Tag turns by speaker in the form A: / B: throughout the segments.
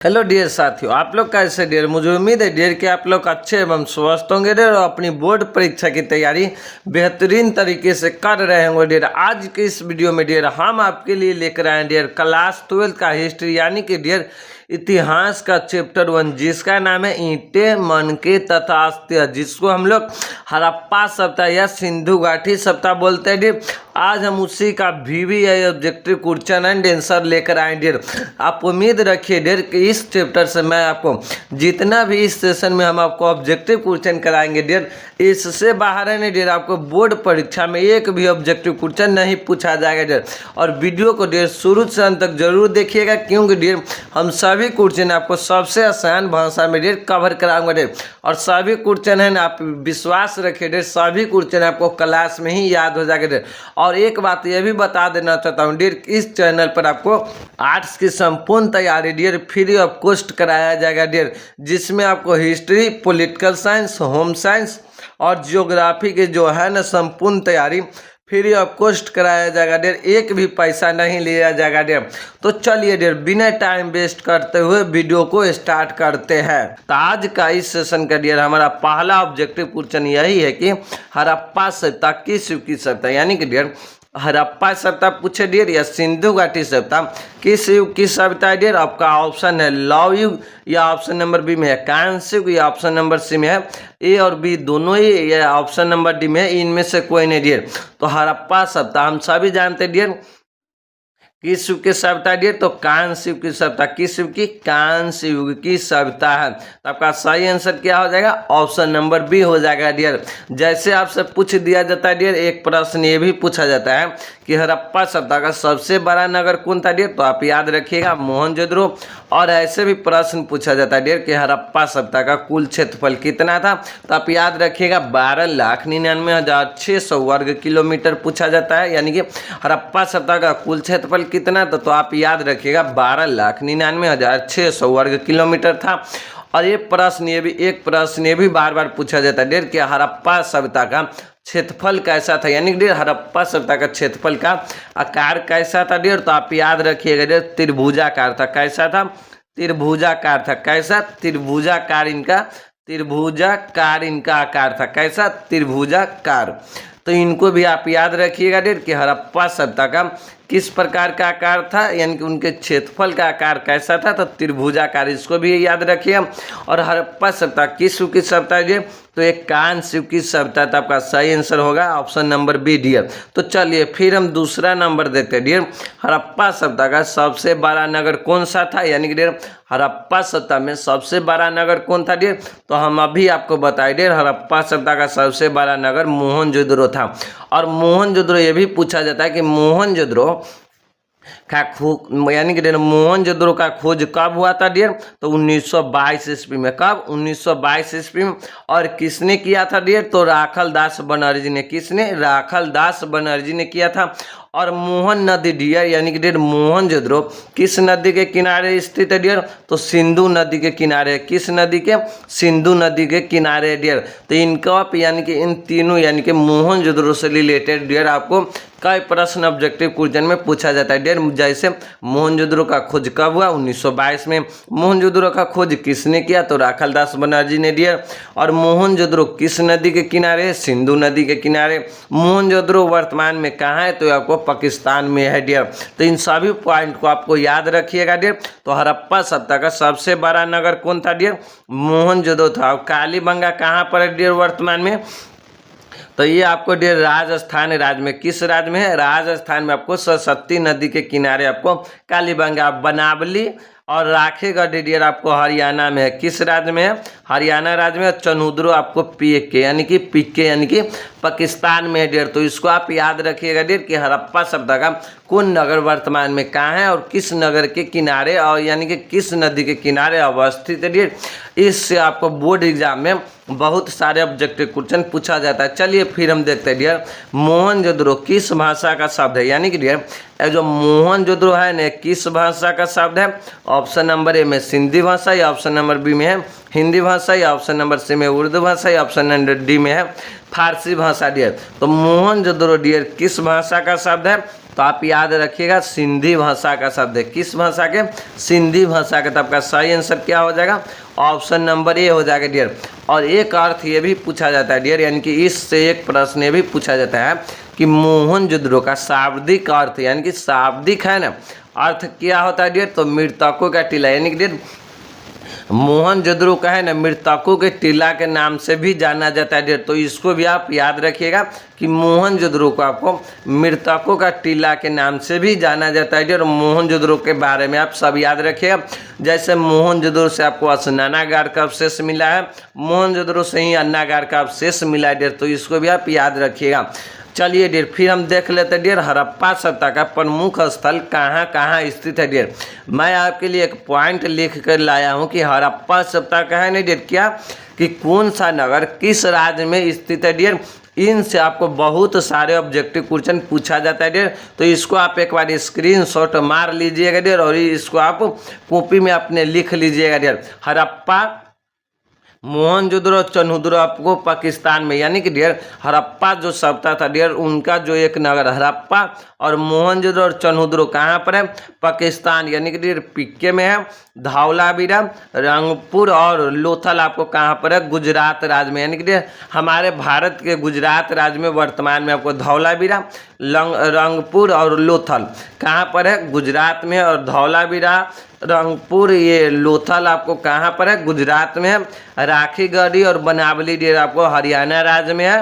A: Hello dear साथियों, आप लोग कैसे डियर। मुझे उम्मीद है डियर कि आप लोग अच्छे एवं स्वस्थ होंगे डियर और अपनी बोर्ड परीक्षा की तैयारी बेहतरीन तरीके से कर रहे होंगे डियर। आज के इस वीडियो में डियर हम आपके लिए लेकर आए डियर क्लास 12 का हिस्ट्री यानी कि डियर इतिहास का चैप्टर 1 जिसका नाम है ईंटें मनके तथा अस्थियां, जिसको हम लोग हड़प्पा सभ्यता या सिंधु घाटी सभ्यता बोलते हैं डियर। आज हम उसी का VVI objective question and answer लेकर आए डियर। आप उम्मीद रखिए डियर कि इस चैप्टर से मैं आपको जितना भी इस सेशन में हम आपको ऑब्जेक्टिव क्वेश्चन कराएंगे डियर, इससे बाहर है नहीं डियर। आपको बोर्ड परीक्षा में एक भी ऑब्जेक्टिव क्वेश्चन नहीं पूछा जाएगा डियर। और वीडियो को डियर शुरू से अंत तक जरूर देखिएगा, क्योंकि डियर हम सभी क्वेश्चन आपको सबसे आसान भाषा में डियर कवर कराऊंगा डियर। और सभी क्वेश्चन है ना, आप विश्वास रखिए डियर, सभी क्वेश्चन आपको क्लास में ही याद हो जाएगा डियर। और एक बात यह भी बता देना चाहता हूँ डियर, इस चैनल पर आपको आर्ट्स की संपूर्ण तैयारी डियर फ्री ऑफ कॉस्ट कराया जाएगा डियर, जिसमें आपको history, political science, home science और जियोग्राफी के जो है ना संपूर्ण तैयारी फ्री ऑफ कॉस्ट कराया जाएगा डियर। एक भी पैसा नहीं लिया जाएगा डियर। तो चलिए डियर बिना टाइम वेस्ट करते हुए वीडियो को स्टार्ट करते हैं। तो आज का इस सेशन का डियर हमारा पहला ऑब्जेक्टिव क्वेश्चन यही है कि हड़प्पा सभ्यता किस युग की सभ्यता, यानी कि डियर हड़प्पा सभ्यता पूछे डियर या सिंधु घाटी सभ्यता किस युग की सभ्यता है डियर। आपका ऑप्शन है लौह युग, या ऑप्शन नंबर बी में है कांस्य युग, या ऑप्शन नंबर सी में है ए और बी दोनों ही, या ऑप्शन नंबर डी में है इनमें से कोई नहीं डियर। तो हड़प्पा सभ्यता हम सभी जानते हैं डियर किस युग की सभ्यता डियर, तो कांस्य युग की सभ्यता। किस युग की? कांस्य युग की सभ्यता है। तो आपका सही आंसर क्या हो जाएगा? ऑप्शन नंबर बी हो जाएगा डियर। जैसे आपसे पूछ दिया जाता है डियर, एक प्रश्न ये भी पूछा जाता है कि हड़प्पा सभ्यता का सबसे बड़ा नगर कौन था डियर, तो आप याद रखिएगा मोहनजोदड़ो। और ऐसे भी प्रश्न पूछा जाता है डियर कि हड़प्पा सभ्यता का कुल क्षेत्रफल कितना था, तो आप याद रखिएगा 12,99,600 वर्ग किलोमीटर पूछा जाता है। यानी कि हड़प्पा सभ्यता का कुल क्षेत्रफल कितना था, तो आप याद रखिएगा 12,99,600 वर्ग किलोमीटर था। और ये एक प्रश्न ये भी बार बार पूछा जाता है डियर कि हड़प्पा सभ्यता का क्षेत्रफल कैसा था, यानी डियर हड़प्पा सभ्यता का क्षेत्रफल का आकार कैसा था डियर, तो आप याद रखिएगा डियर त्रिभुजाकार था। कैसा था? त्रिभुजाकार था। कैसा? त्रिभुजाकार इनका आकार था। कैसा? त्रिभुजाकार। तो इनको भी आप याद रखिएगा डियर कि हड़प्पा सभ्यता का किस प्रकार का आकार था, यानी कि उनके क्षेत्रफल का आकार कैसा था, तो त्रिभुजाकार। इसको भी याद रखिए। और हड़प्पा सभ्यता किस युग की सभ्यता है, तो एक कांस्य युग की सभ्यता। तो आपका सही आंसर होगा ऑप्शन नंबर बी डियर। तो चलिए फिर हम दूसरा नंबर देखते हैं डियर। हड़प्पा सभ्यता का सबसे बड़ा नगर कौन सा था, यानी कि डियर हड़प्पा सभ्यता में सबसे बड़ा नगर कौन था डियर, तो हम अभी आपको बताए डियर हड़प्पा सभ्यता का सबसे बड़ा नगर मोहनजोदड़ो था। और मोहनजोदड़ो ये भी पूछा जाता है कि मोहनजोदड़ो का यानी कि मोहनजोदड़ो का खोज कब हुआ था डियर, तो 1922 ईस्वी में। कब? 1922 ईस्वी में। और किसने किया था डियर, तो राखल दास बनर्जी ने। किसने? राखल दास बनर्जी ने किया था। और मोहन नदी डियर यानी कि डियर मोहनजोदड़ो किस नदी के किनारे स्थित है डियर, तो सिंधु नदी के किनारे। किस नदी के? सिंधु नदी के किनारे डियर। तो इनका यानी कि इन तीनों यानी कि मोहनजोदड़ो से रिलेटेड डियर आपको कई प्रश्न ऑब्जेक्टिव क्वेश्चन में पूछा जाता है डियर। जैसे मोहनजोदड़ो का खोज कब हुआ? 1922 में। मोहनजोदड़ो का खोज किसने किया, तो राखल दास बनर्जी ने डियर। और मोहनजोदड़ो किस नदी के किनारे? सिंधु नदी के किनारे। मोहनजोदड़ो वर्तमान में कहाँ है, तो आपको पाकिस्तान में है डियर। तो इन सभी पॉइंट को आपको याद रखिएगा डियर। तो हड़प्पा सभ्यता का सबसे बड़ा नगर कौन था डियर? मोहनजोदड़ो था। और कालीबंगा कहाँ पर है डियर वर्तमान में, तो ये आपको डियर राजस्थान राज्य में। किस राज्य में है? राजस्थान में। आपको सरस्वती नदी के किनारे आपको कालीबंगा, बनावली और राखेगढ़ डियर आपको हरियाणा में है। किस राज्य में है? हरियाणा राज्य में। चनूदरो आपको पीके यानी कि पाकिस्तान में है डियर। तो इसको आप याद रखिएगा डियर कि हड़प्पा सभ्यता का कौन नगर वर्तमान में कहाँ है और किस नगर के किनारे, और यानी कि किस नदी के किनारे अवस्थित है डियर। इससे आपको बोर्ड एग्जाम में बहुत सारे ऑब्जेक्टिव क्वेश्चन पूछा जाता है। चलिए फिर हम देखते हैं डियर मोहनजोदड़ो किस भाषा का शब्द है, यानी कि डियर जो मोहनजोदड़ो है ना किस भाषा का शब्द है। ऑप्शन नंबर ए में सिंधी भाषा, या ऑप्शन नंबर बी में है हिंदी भाषा, या ऑप्शन नंबर सी में उर्दू भाषा, या ऑप्शन नंबर डी में है फारसी भाषा डियर। तो मोहनजोदड़ो डियर किस भाषा का शब्द है, तो आप याद रखिएगा सिंधी भाषा का शब्द है। किस भाषा के? सिंधी भाषा के। तो आपका सही आंसर क्या हो जाएगा? ऑप्शन नंबर ए हो जाएगा डियर। और एक अर्थ ये भी पूछा जाता है डियर, यानी कि इससे एक प्रश्न ये भी पूछा जाता है कि मोहनजोदड़ो का शाब्दिक अर्थ, यानी कि शाब्दिक है ना अर्थ क्या होता है डियर? तो मृतकों का टीला, यानी कि डियर मोहनजोदड़ो का है ना मृतकों के टीला के नाम से भी जाना जाता है डियर। तो इसको भी आप याद रखिएगा कि मोहनजोदड़ो को आपको मृतकों का टीला के नाम से भी जाना जाता है डियर। मोहनजोदड़ो के बारे में आप सब याद रखिएगा। जैसे मोहनजोदड़ो से आपको स्नानागार का अवशेष मिला है, मोहनजोदड़ो से ही अन्नागार का अवशेष मिला है डियर। तो इसको भी आप याद रखिएगा। चलिए डियर फिर हम देख लेते हैं डियर हड़प्पा सभ्यता का प्रमुख स्थल कहाँ कहाँ स्थित है डियर। मैं आपके लिए एक पॉइंट लिख कर लाया हूँ कि हड़प्पा सभ्यता का है ना डियर क्या कि कौन सा नगर किस राज्य में स्थित है डियर। इनसे आपको बहुत सारे ऑब्जेक्टिव क्वेश्चन पूछा जाता है डियर। तो इसको आप एक बार स्क्रीनशॉट मार लीजिएगा डियर और इसको आप कॉपी में अपने लिख लीजिएगा डियर। हड़प्पा मोहनजोदड़ो चन्हुदड़ो आपको पाकिस्तान में, यानी कि डियर हड़प्पा जो सभ्यता था डियर उनका जो एक नगर हड़प्पा और मोहनजोदड़ो और चन्हुदड़ो कहाँ पर है? पाकिस्तान, यानी कि डियर पीके में है। धौलावीरा, रंगपुर और लोथल आपको कहाँ पर है? गुजरात राज्य में, यानी कि डियर हमारे भारत के गुजरात राज्य में वर्तमान में आपको धौलावीरा, रंगपुर और लोथल कहाँ पर है? गुजरात में। और धौलावीरा, रंगपुर, ये लोथल आपको कहाँ पर है? गुजरात में है। राखीगढ़ी और बनावली डियर आपको हरियाणा राज्य में है।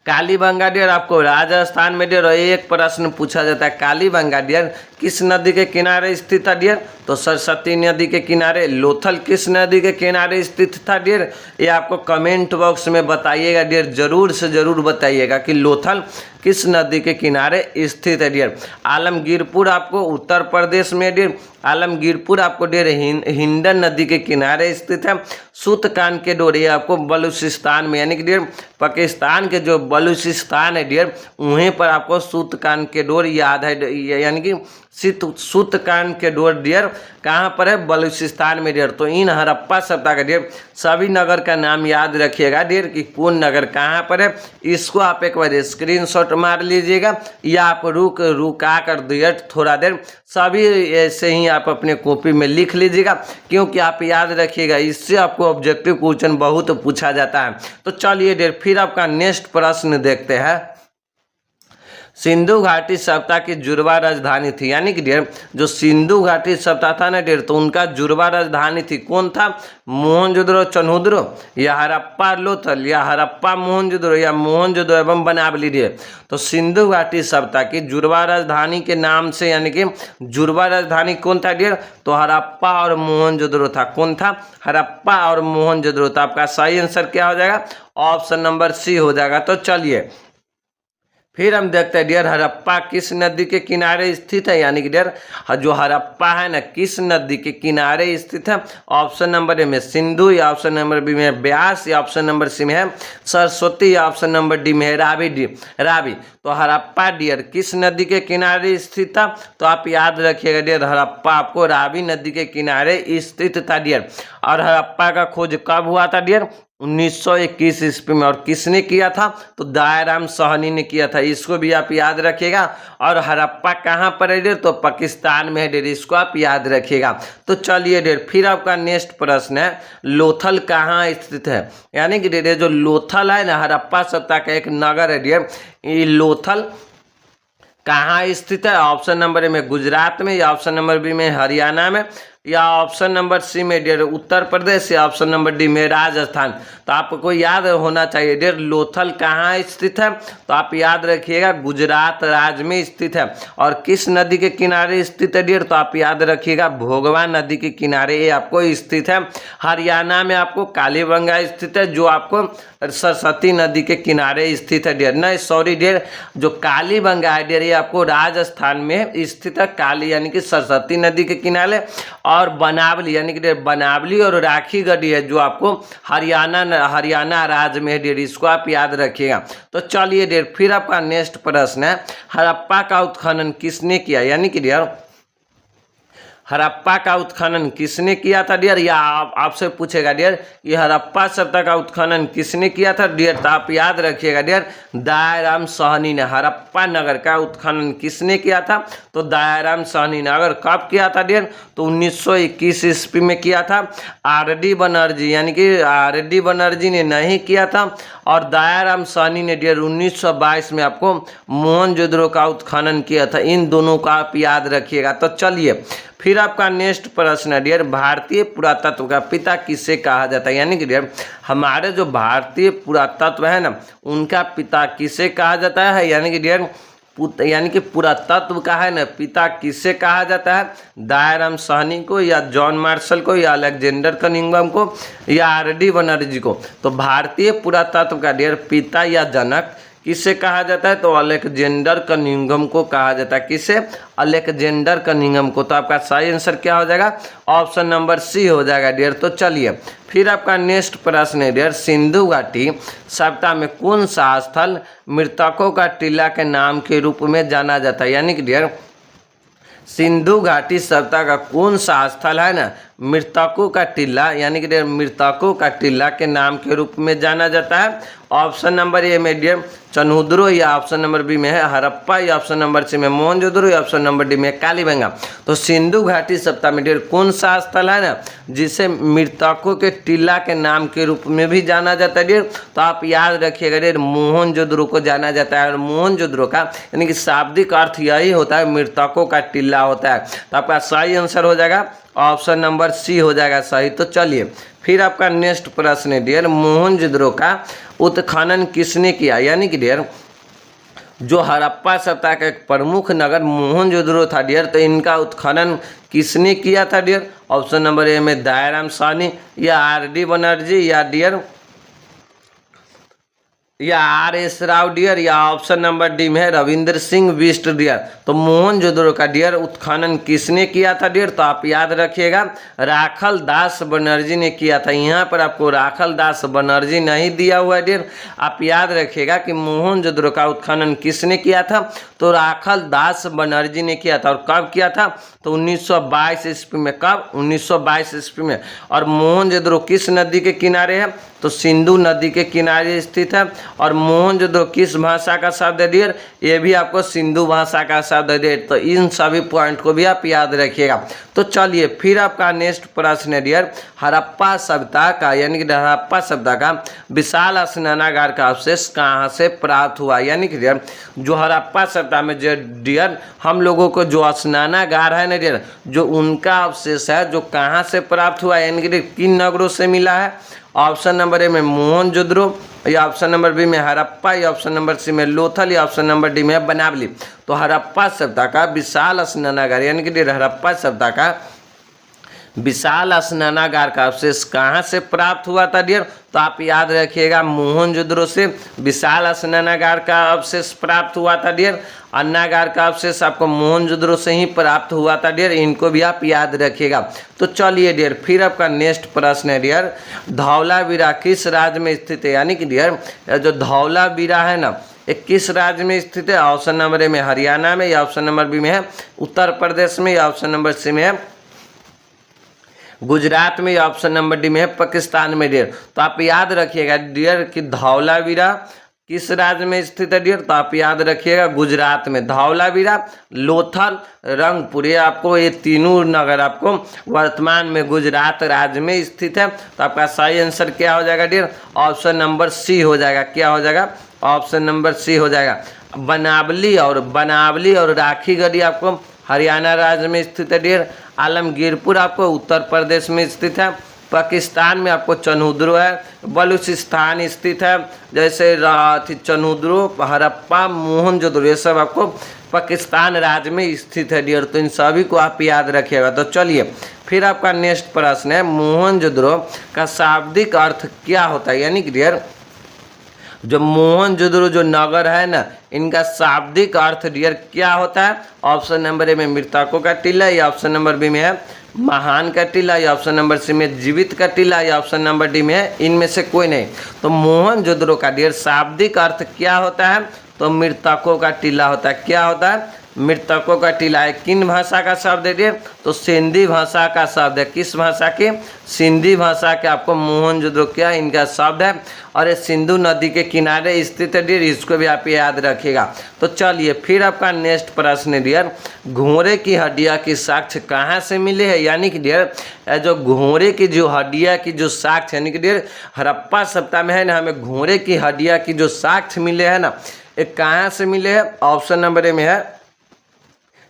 A: कालीबंगा डियर आपको राजस्थान में डियर। एक प्रश्न पूछा जाता है कालीबंगा डियर किस नदी के किनारे स्थित था डियर? तो सरस्वती नदी के किनारे। लोथल किस नदी के किनारे स्थित था डियर? ये आपको कमेंट बॉक्स में बताइएगा डियर, जरूर से जरूर बताइएगा कि लोथल किस नदी के किनारे स्थित है डियर। आलमगीरपुर आपको उत्तर प्रदेश में डियर। आलमगीरपुर आपको डियर हिंडन नदी के किनारे स्थित है। सूतकान के डोर ये आपको बलूचिस्तान में, यानी कि डियर पाकिस्तान के जो बलूचिस्तान है डियर वहीं पर आपको सूतकान के डोर याद है, यानी कि सूतकान के डोर डियर कहाँ पर है? बलूचिस्तान में डियर। तो इन हड़प्पा सभ्यता का डियर सभी नगर का नाम याद रखिएगा डियर कि कौन नगर कहाँ पर है। इसको आप एक बार स्क्रीनशॉट मार लीजिएगा या आप रुका कर दिए थोड़ा देर, सभी ऐसे ही आप अपने कॉपी में लिख लीजिएगा, क्योंकि आप याद रखिएगा इससे आपको ऑब्जेक्टिव क्वेश्चन बहुत पूछा जाता है। तो चलिए डियर फिर आपका नेक्स्ट प्रश्न देखते हैं। सिंधु घाटी सभ्यता की जुड़वा राजधानी थी, यानी कि डियर जो सिंधु घाटी सभ्यता था ना डियर तो उनका जुड़वा राजधानी थी, कौन था? मोहनजोदड़ो चन्हुदड़ो या हड़प्पा लोथल या हड़प्पा मोहनजोदड़ो या मोहनजोदड़ो एवं बनावली डियर। तो सिंधु घाटी सभ्यता की जुड़वा राजधानी के नाम से, यानी कि जुड़वा राजधानी कौन था डियर? तो हड़प्पा और मोहनजोदड़ो था। कौन था? हड़प्पा और मोहनजोदड़ो था। आपका सही आंसर क्या हो जाएगा? ऑप्शन नंबर सी हो जाएगा। तो चलिए फिर हम देखते हैं डियर हड़प्पा किस नदी के किनारे स्थित है, यानी कि डियर जो हड़प्पा है ना किस नदी के किनारे स्थित है? ऑप्शन नंबर ए में सिंधु या ऑप्शन नंबर बी में ब्यास या ऑप्शन नंबर सी में है सरस्वती या ऑप्शन नंबर डी में है रावी। तो हड़प्पा डियर किस नदी के किनारे स्थित था? तो आप याद रखिएगा डियर हड़प्पा आपको रावी नदी के किनारे स्थित था डियर। और हड़प्पा का खोज कब हुआ था डियर? 1921 ईस्वी में। और किसने किया था? तो दयाराम साहनी ने किया था। इसको भी आप याद रखिएगा। और हड़प्पा कहाँ पर है डियर? तो पाकिस्तान में है डियर, इसको आप याद रखिएगा। तो चलिए डियर फिर आपका नेक्स्ट प्रश्न है लोथल कहाँ स्थित है, यानी कि डियर जो लोथल है ना हड़प्पा सभ्यता का एक नगर है डियर, ये लोथल कहाँ स्थित है? ऑप्शन नंबर ए में गुजरात में या ऑप्शन नंबर बी में हरियाणा में या ऑप्शन नंबर सी में डियर उत्तर प्रदेश या ऑप्शन नंबर डी में राजस्थान। तो आपको याद होना चाहिए डियर लोथल कहाँ स्थित है? तो आप याद रखिएगा गुजरात राज्य में स्थित है। और किस नदी के किनारे स्थित है डियर? तो आप याद रखिएगा भोगवा नदी के किनारे ये आपको स्थित है। हरियाणा में आपको कालीबंगा स्थित है जो आपको सरस्वती नदी के किनारे स्थित है डियर। नहीं सॉरी डियर जो कालीबंगा है डियर ये आपको राजस्थान में स्थित है, काली यानी कि सरस्वती नदी के किनारे। और बनावली यानी कि बनावली और राखीगढ़ी है जो आपको हरियाणा राज्य में है डियर, इसको आप याद रखिएगा। तो चलिए डियर फिर आपका नेक्स्ट प्रश्न है हड़प्पा का उत्खनन किसने किया, यानी कि डियर हड़प्पा का उत्खनन किसने किया था डियर, या आपसे पूछेगा डियर ये हड़प्पा सभ्यता का उत्खनन किसने किया था डियर, तो आप याद रखिएगा डियर दयाराम साहनी ने। हड़प्पा नगर का उत्खनन किसने किया था, तो दयाराम साहनी ने। अगर कब किया था डियर, तो 1921 ईस्वी में किया था। आर.डी. बनर्जी यानी कि आर.डी. बनर्जी ने नहीं किया था, और दयाराम साहनी ने डियर 1922 में आपको मोहनजोदड़ो का उत्खनन किया था। इन दोनों का आप याद रखिएगा। तो चलिए फिर आपका नेक्स्ट प्रश्न है डियर, भारतीय पुरातत्व का पिता किसे कहा जाता है, यानी कि डियर हमारे जो भारतीय पुरातत्व है ना उनका पिता किसे कहा जाता है, यानी कि डियर यानी कि पुरातत्व का है ना पिता किसे कहा जाता है, दयाराम साहनी को, या जॉन मार्शल को, या अलेक्जेंडर कनिंघम को, या आर.डी. बनर्जी को। तो भारतीय पुरातत्व का डियर पिता या जनक किसे कहा जाता है, तो अलेक्जेंडर कनिंघम को कहा जाता है। किसे, अलेक्जेंडर कनिंघम को। तो आपका सही आंसर क्या हो जाएगा, ऑप्शन नंबर सी हो जाएगा डियर। तो चलिए फिर आपका नेक्स्ट प्रश्न है डियर, सिंधु घाटी सभ्यता में कौन सा स्थल मृतकों का टीला के नाम के रूप में जाना जाता है, यानी कि डियर सिंधु घाटी सभ्यता का कौन सा स्थल है ना मृतकों का टीला, यानी कि मृतकों का टीला के नाम के रूप में जाना जाता है। ऑप्शन नंबर ए में डियर चनहुद्रो, या ऑप्शन नंबर बी में है हड़प्पा, या ऑप्शन नंबर सी में मोहनजोदड़ो, या ऑप्शन नंबर डी में कालीबंगा। तो सिंधु घाटी सभ्यता में डियर कौन सा स्थल है ना जिसे मृतकों के टीला के नाम के रूप में भी जाना जाता है डियर, तो आप याद रखिएगा डियर मोहनजोदड़ो को जाना जाता है। और मोहनजोदड़ो का यानी कि शाब्दिक अर्थ यही होता है मृतकों का टीला होता है। तो आपका सही आंसर हो जाएगा ऑप्शन नंबर सी हो जाएगा सही। तो चलिए फिर आपका नेक्स्ट प्रश्न है डियर, मोहनजोदड़ो का उत्खनन किसने किया, यानी कि डियर जो हड़प्पा सभ्यता का एक प्रमुख नगर मोहनजोदड़ो था डियर, तो इनका उत्खनन किसने किया था डियर। ऑप्शन नंबर ए में दयाराम साहनी, या आर.डी. बनर्जी, या डियर या आर.एस. राव डियर, या ऑप्शन नंबर डी में है रविंद्र सिंह बिष्ट डियर। तो मोहनजोदड़ो का डियर उत्खनन किसने किया था डियर, तो आप याद रखिएगा राखल दास बनर्जी ने किया था। यहाँ पर आपको राखल दास बनर्जी नहीं दिया हुआ है डियर, आप याद रखिएगा कि मोहनजोदड़ो का उत्खनन किसने किया था, तो राखल दास बनर्जी ने किया था। और कब किया था, तो 1922 ईस्वी में। कब, 1922 ईस्वी में। और मोहनजोदड़ो किस नदी के किनारे है, तो सिंधु नदी के किनारे स्थित है। और मोहनजोदड़ो किस भाषा का शब्द है डियर, ये भी आपको सिंधु भाषा का शब्द है डियर। तो इन सभी पॉइंट को भी आप याद रखिएगा। तो चलिए फिर आपका नेक्स्ट प्रश्न है डियर, हड़प्पा सभ्यता का यानी कि हड़प्पा सभ्यता का विशाल स्नानागार का अवशेष कहाँ से प्राप्त हुआ, यानी कि डियर जो हड़प्पा सभ्यता में जो डियर हम लोगों को जो स्नानागार है ना डियर, जो उनका अवशेष है जो कहाँ से प्राप्त हुआ, यानी कि किन नगरों से मिला है। ऑप्शन नंबर ए में मोहनजोदड़ो, या ऑप्शन नंबर बी में हड़प्पा, या ऑप्शन नंबर सी में लोथल, या ऑप्शन नंबर डी में बनावली। तो हड़प्पा सभ्यता का विशाल स्नानागार यानी कि हड़प्पा सभ्यता का विशाल स्नानागार का अवशेष कहाँ से प्राप्त हुआ था डियर, तो आप याद रखिएगा मोहनजोदड़ो से विशाल स्नानागार का अवशेष प्राप्त हुआ था डियर। अन्नागार का अवशेष आपको मोहनजोदड़ो से ही प्राप्त हुआ था डियर, इनको भी आप याद रखिएगा। तो चलिए डियर फिर आपका नेक्स्ट प्रश्न है डियर, धौलावीरा किस राज्य में स्थित है, यानी कि डियर जो धौलावीरा है ना एक किस राज्य में स्थित है। ऑप्शन नंबर ए में हरियाणा में, या ऑप्शन नंबर बी में है उत्तर प्रदेश में, या ऑप्शन नंबर सी में है गुजरात में, या ऑप्शन नंबर डी में है पाकिस्तान में डियर। तो आप याद रखिएगा डियर कि धौलावीरा किस राज्य में स्थित है डियर, तो आप याद रखिएगा गुजरात में। धौलावीरा, लोथल, रंगपुर, ये आपको ये तीनों नगर आपको वर्तमान में गुजरात राज्य में स्थित है। तो आपका सही आंसर क्या हो जाएगा डियर, ऑप्शन नंबर सी हो जाएगा। क्या हो जाएगा, ऑप्शन नंबर सी हो जाएगा। बनावली और राखीगढ़ी आपको हरियाणा राज्य में स्थित है डियर। आलमगीरपुर आपको उत्तर प्रदेश में स्थित है। पाकिस्तान में आपको चनहुद्रो है। बलूचिस्तान स्थित है, जैसे चनहुद्रो, हड़प्पा, मोहनजोदड़ो, ये सब आपको पाकिस्तान राज्य में स्थित है डियर। तो इन सभी को आप याद रखिएगा। तो चलिए फिर आपका नेक्स्ट प्रश्न है, मोहनजोदड़ो का शाब्दिक अर्थ क्या होता है, यानी कि डियर जो मोहनजोदड़ो जो नगर है ना इनका शाब्दिक अर्थ डियर क्या होता है। ऑप्शन नंबर ए में मृतकों का टीला, या ऑप्शन नंबर बी में है महान का टीला, या ऑप्शन नंबर सी में जीवित का टीला, या ऑप्शन नंबर डी में है इनमें से कोई नहीं। तो मोहनजोदड़ो का डियर शाब्दिक अर्थ क्या होता है, तो मृतकों का टीला होता है। क्या होता है, मृतकों का टीला है किन भाषा का शब्द है डियर, तो सिंधी भाषा का शब्द है। किस भाषा के, सिंधी भाषा के आपको मोहनजोदड़ो क्या इनका शब्द है, और ये सिंधु नदी के किनारे स्थित है डियर, इसको भी आप याद रखिएगा। तो चलिए फिर आपका नेक्स्ट प्रश्न है डियर, घोड़े की हड्डियाँ की साक्ष्य कहाँ से मिले हैं, यानी कि डियर जो घोड़े की जो हड्डियाँ की जो साक्ष्य यानी कि डियर हड़प्पा सभ्यता में है ना, हमें घोड़े की हड्डियाँ की जो साक्ष्य मिले हैं ना, ये कहाँ से मिले हैं। ऑप्शन नंबर ए में है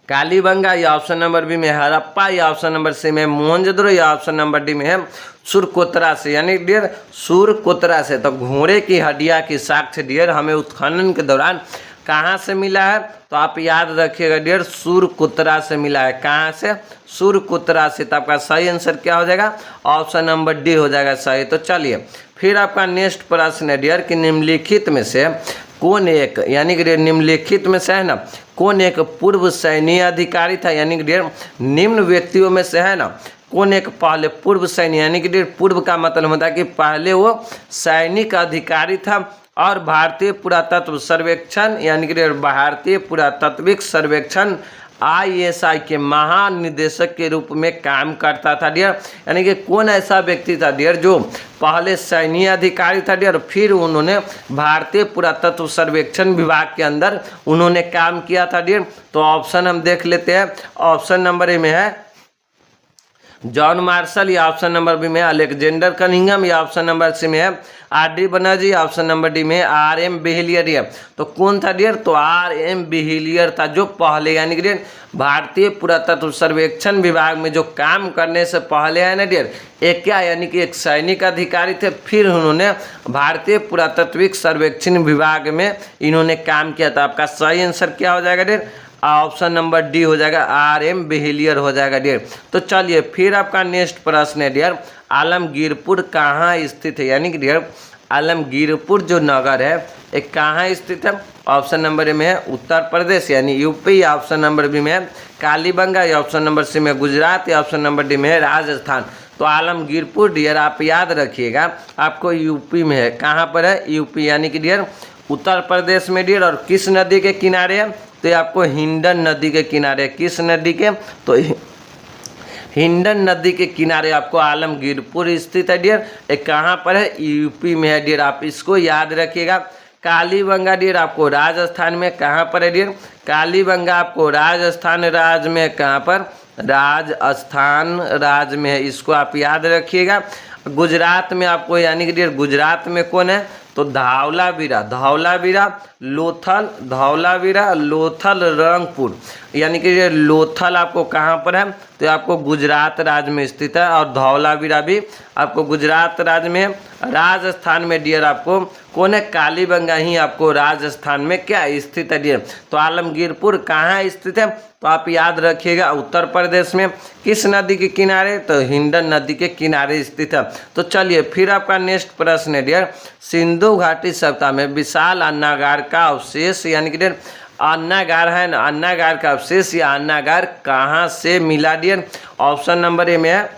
A: कालीबंगा, या ऑप्शन नंबर बी में हड़प्पा, या ऑप्शन नंबर सी में मोहनजोदड़ो, या ऑप्शन नंबर डी में है सुरकोतरा से, यानी डियर सुरकोतरा से। तो घोड़े की हड्डियाँ की साक्ष्य डियर हमें उत्खनन के दौरान कहाँ से मिला है, तो आप याद रखिएगा डियर सुरकोतरा से मिला है। कहाँ से, सुरकोतरा से। तो आपका सही आंसर क्या हो जाएगा, ऑप्शन नंबर डी हो जाएगा सही। तो चलिए फिर आपका नेक्स्ट प्रश्न है डियर कि निम्नलिखित में से कौन एक, यानी कि निम्नलिखित में से है ना कौन एक पूर्व सैन्य अधिकारी था, यानी कि डियर निम्न व्यक्तियों में से है ना कौन एक पहले पूर्व सैन्य, यानी कि डियर पूर्व का मतलब होता है कि पहले वो सैनिक अधिकारी था और भारतीय पुरातत्व सर्वेक्षण यानी कि भारतीय पुरातत्विक सर्वेक्षण ISI के महानिदेशक के रूप में काम करता था डियर। यानी कि कौन ऐसा व्यक्ति था डियर जो पहले सैन्य अधिकारी था डियर, फिर उन्होंने भारतीय पुरातत्व सर्वेक्षण विभाग के अंदर उन्होंने काम किया था डियर। तो ऑप्शन हम देख लेते हैं, ऑप्शन नंबर ए में है जॉन मार्शल, या ऑप्शन नंबर बी में अलेक्जेंडर कनिंघम, या ऑप्शन नंबर सी में है R.D. Banerjee, option number D में R.M. बिहिलियर। तो कौन था डियर, तो R.M. बिहिलियर था जो पहले यानी कि डियर भारतीय पुरातत्व सर्वेक्षण विभाग में जो काम करने से पहले है ना डियर एक क्या यानी कि एक सैनिक अधिकारी थे, फिर उन्होंने भारतीय पुरातत्विक सर्वेक्षण विभाग में इन्होंने काम किया था। आपका सही आंसर क्या हो जाएगा डियर, ऑप्शन नंबर डी हो जाएगा R.M. बिहिलियर हो जाएगा डियर। तो चलिए फिर आपका नेक्स्ट प्रश्न है डियर आलमगीरपुर कहाँ स्थित है, यानी कि डियर आलमगीरपुर जो नगर है एक कहाँ स्थित है। ऑप्शन नंबर ए में है उत्तर प्रदेश यानी यूपी, या ऑप्शन नंबर बी में है कालीबंगा, या ऑप्शन नंबर सी में गुजरात, या ऑप्शन नंबर डी में है राजस्थान। तो आलमगीरपुर डियर आप याद रखिएगा आपको यूपी में है। कहाँ पर है, यूपी यानी कि डियर उत्तर प्रदेश में डियर। और किस नदी के किनारे है, तो ये आपको हिंडन नदी के किनारे। किस नदी के, तो हिंडन नदी के किनारे आपको आलमगीरपुर स्थित है डियर। एक कहाँ पर है, यूपी में है डियर, आप इसको याद रखिएगा। कालीबंगा डियर आपको राजस्थान में कहाँ पर है डियर, कालीबंगा आपको राजस्थान राज्य में कहाँ पर, राजस्थान राज्य में है, इसको आप याद रखिएगा। गुजरात में आपको यानी कि डियर गुजरात में कौन है, तो धौलावीरा, धौलावीरा लोथल, धौलावीरा लोथल रंगपुर, यानी कि ये लोथल आपको कहाँ पर है, तो आपको गुजरात राज्य में स्थित है। और धौलावीरा भी आपको गुजरात राज्य में। राजस्थान में डियर आपको कौन है, कालीबंगा ही आपको राजस्थान में क्या स्थित है डियर। तो आलमगीरपुर कहाँ स्थित है, तो आप याद रखिएगा उत्तर प्रदेश में। किस नदी के किनारे, तो हिंडन नदी के किनारे स्थित है। तो चलिए फिर आपका नेक्स्ट प्रश्न है डियर सिंधु घाटी सभ्यता में विशाल अन्नागार का अवशेष, यानी कि डियर अन्नागार है ना, अन्नागार का अवशेष या अन्नागार कहाँ से मिला डियर। ऑप्शन नंबर ए में है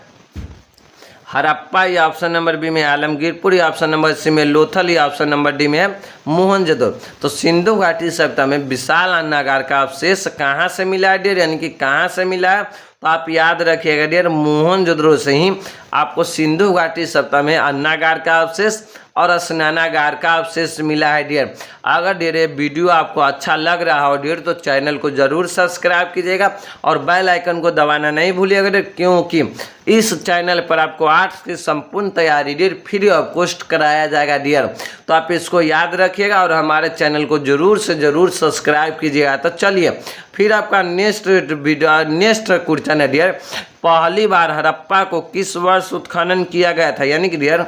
A: हड़प्पा, या ऑप्शन नंबर बी में आलमगीरपुर, या ऑप्शन नंबर सी में लोथल, या ऑप्शन नंबर डी में है मोहनजोदड़ो। तो सिंधु घाटी सभ्यता में विशाल अन्नागार का अवशेष कहाँ से मिला है डियर, यानी कि कहाँ से मिला है, तो आप याद रखिएगा डियर मोहनजोदड़ो से ही आपको सिंधु घाटी सभ्यता में अन्नागार का अवशेष और स्नानागार का अवशेष मिला है डियर। अगर डियर ये वीडियो आपको अच्छा लग रहा हो डियर तो चैनल को जरूर सब्सक्राइब कीजिएगा और बेल आइकन को दबाना नहीं भूलिएगा डियर, क्योंकि इस चैनल पर आपको आर्ट्स की संपूर्ण तैयारी डियर फ्री ऑफ कॉस्ट कराया जाएगा डियर। तो आप इसको याद रखिएगा और हमारे चैनल को जरूर से जरूर सब्सक्राइब कीजिएगा। तो चलिए फिर आपका नेक्स्ट वीडियो नेक्स्ट क्वेश्चन है डियर पहली बार हड़प्पा को किस वर्ष उत्खनन किया गया था, यानी कि डियर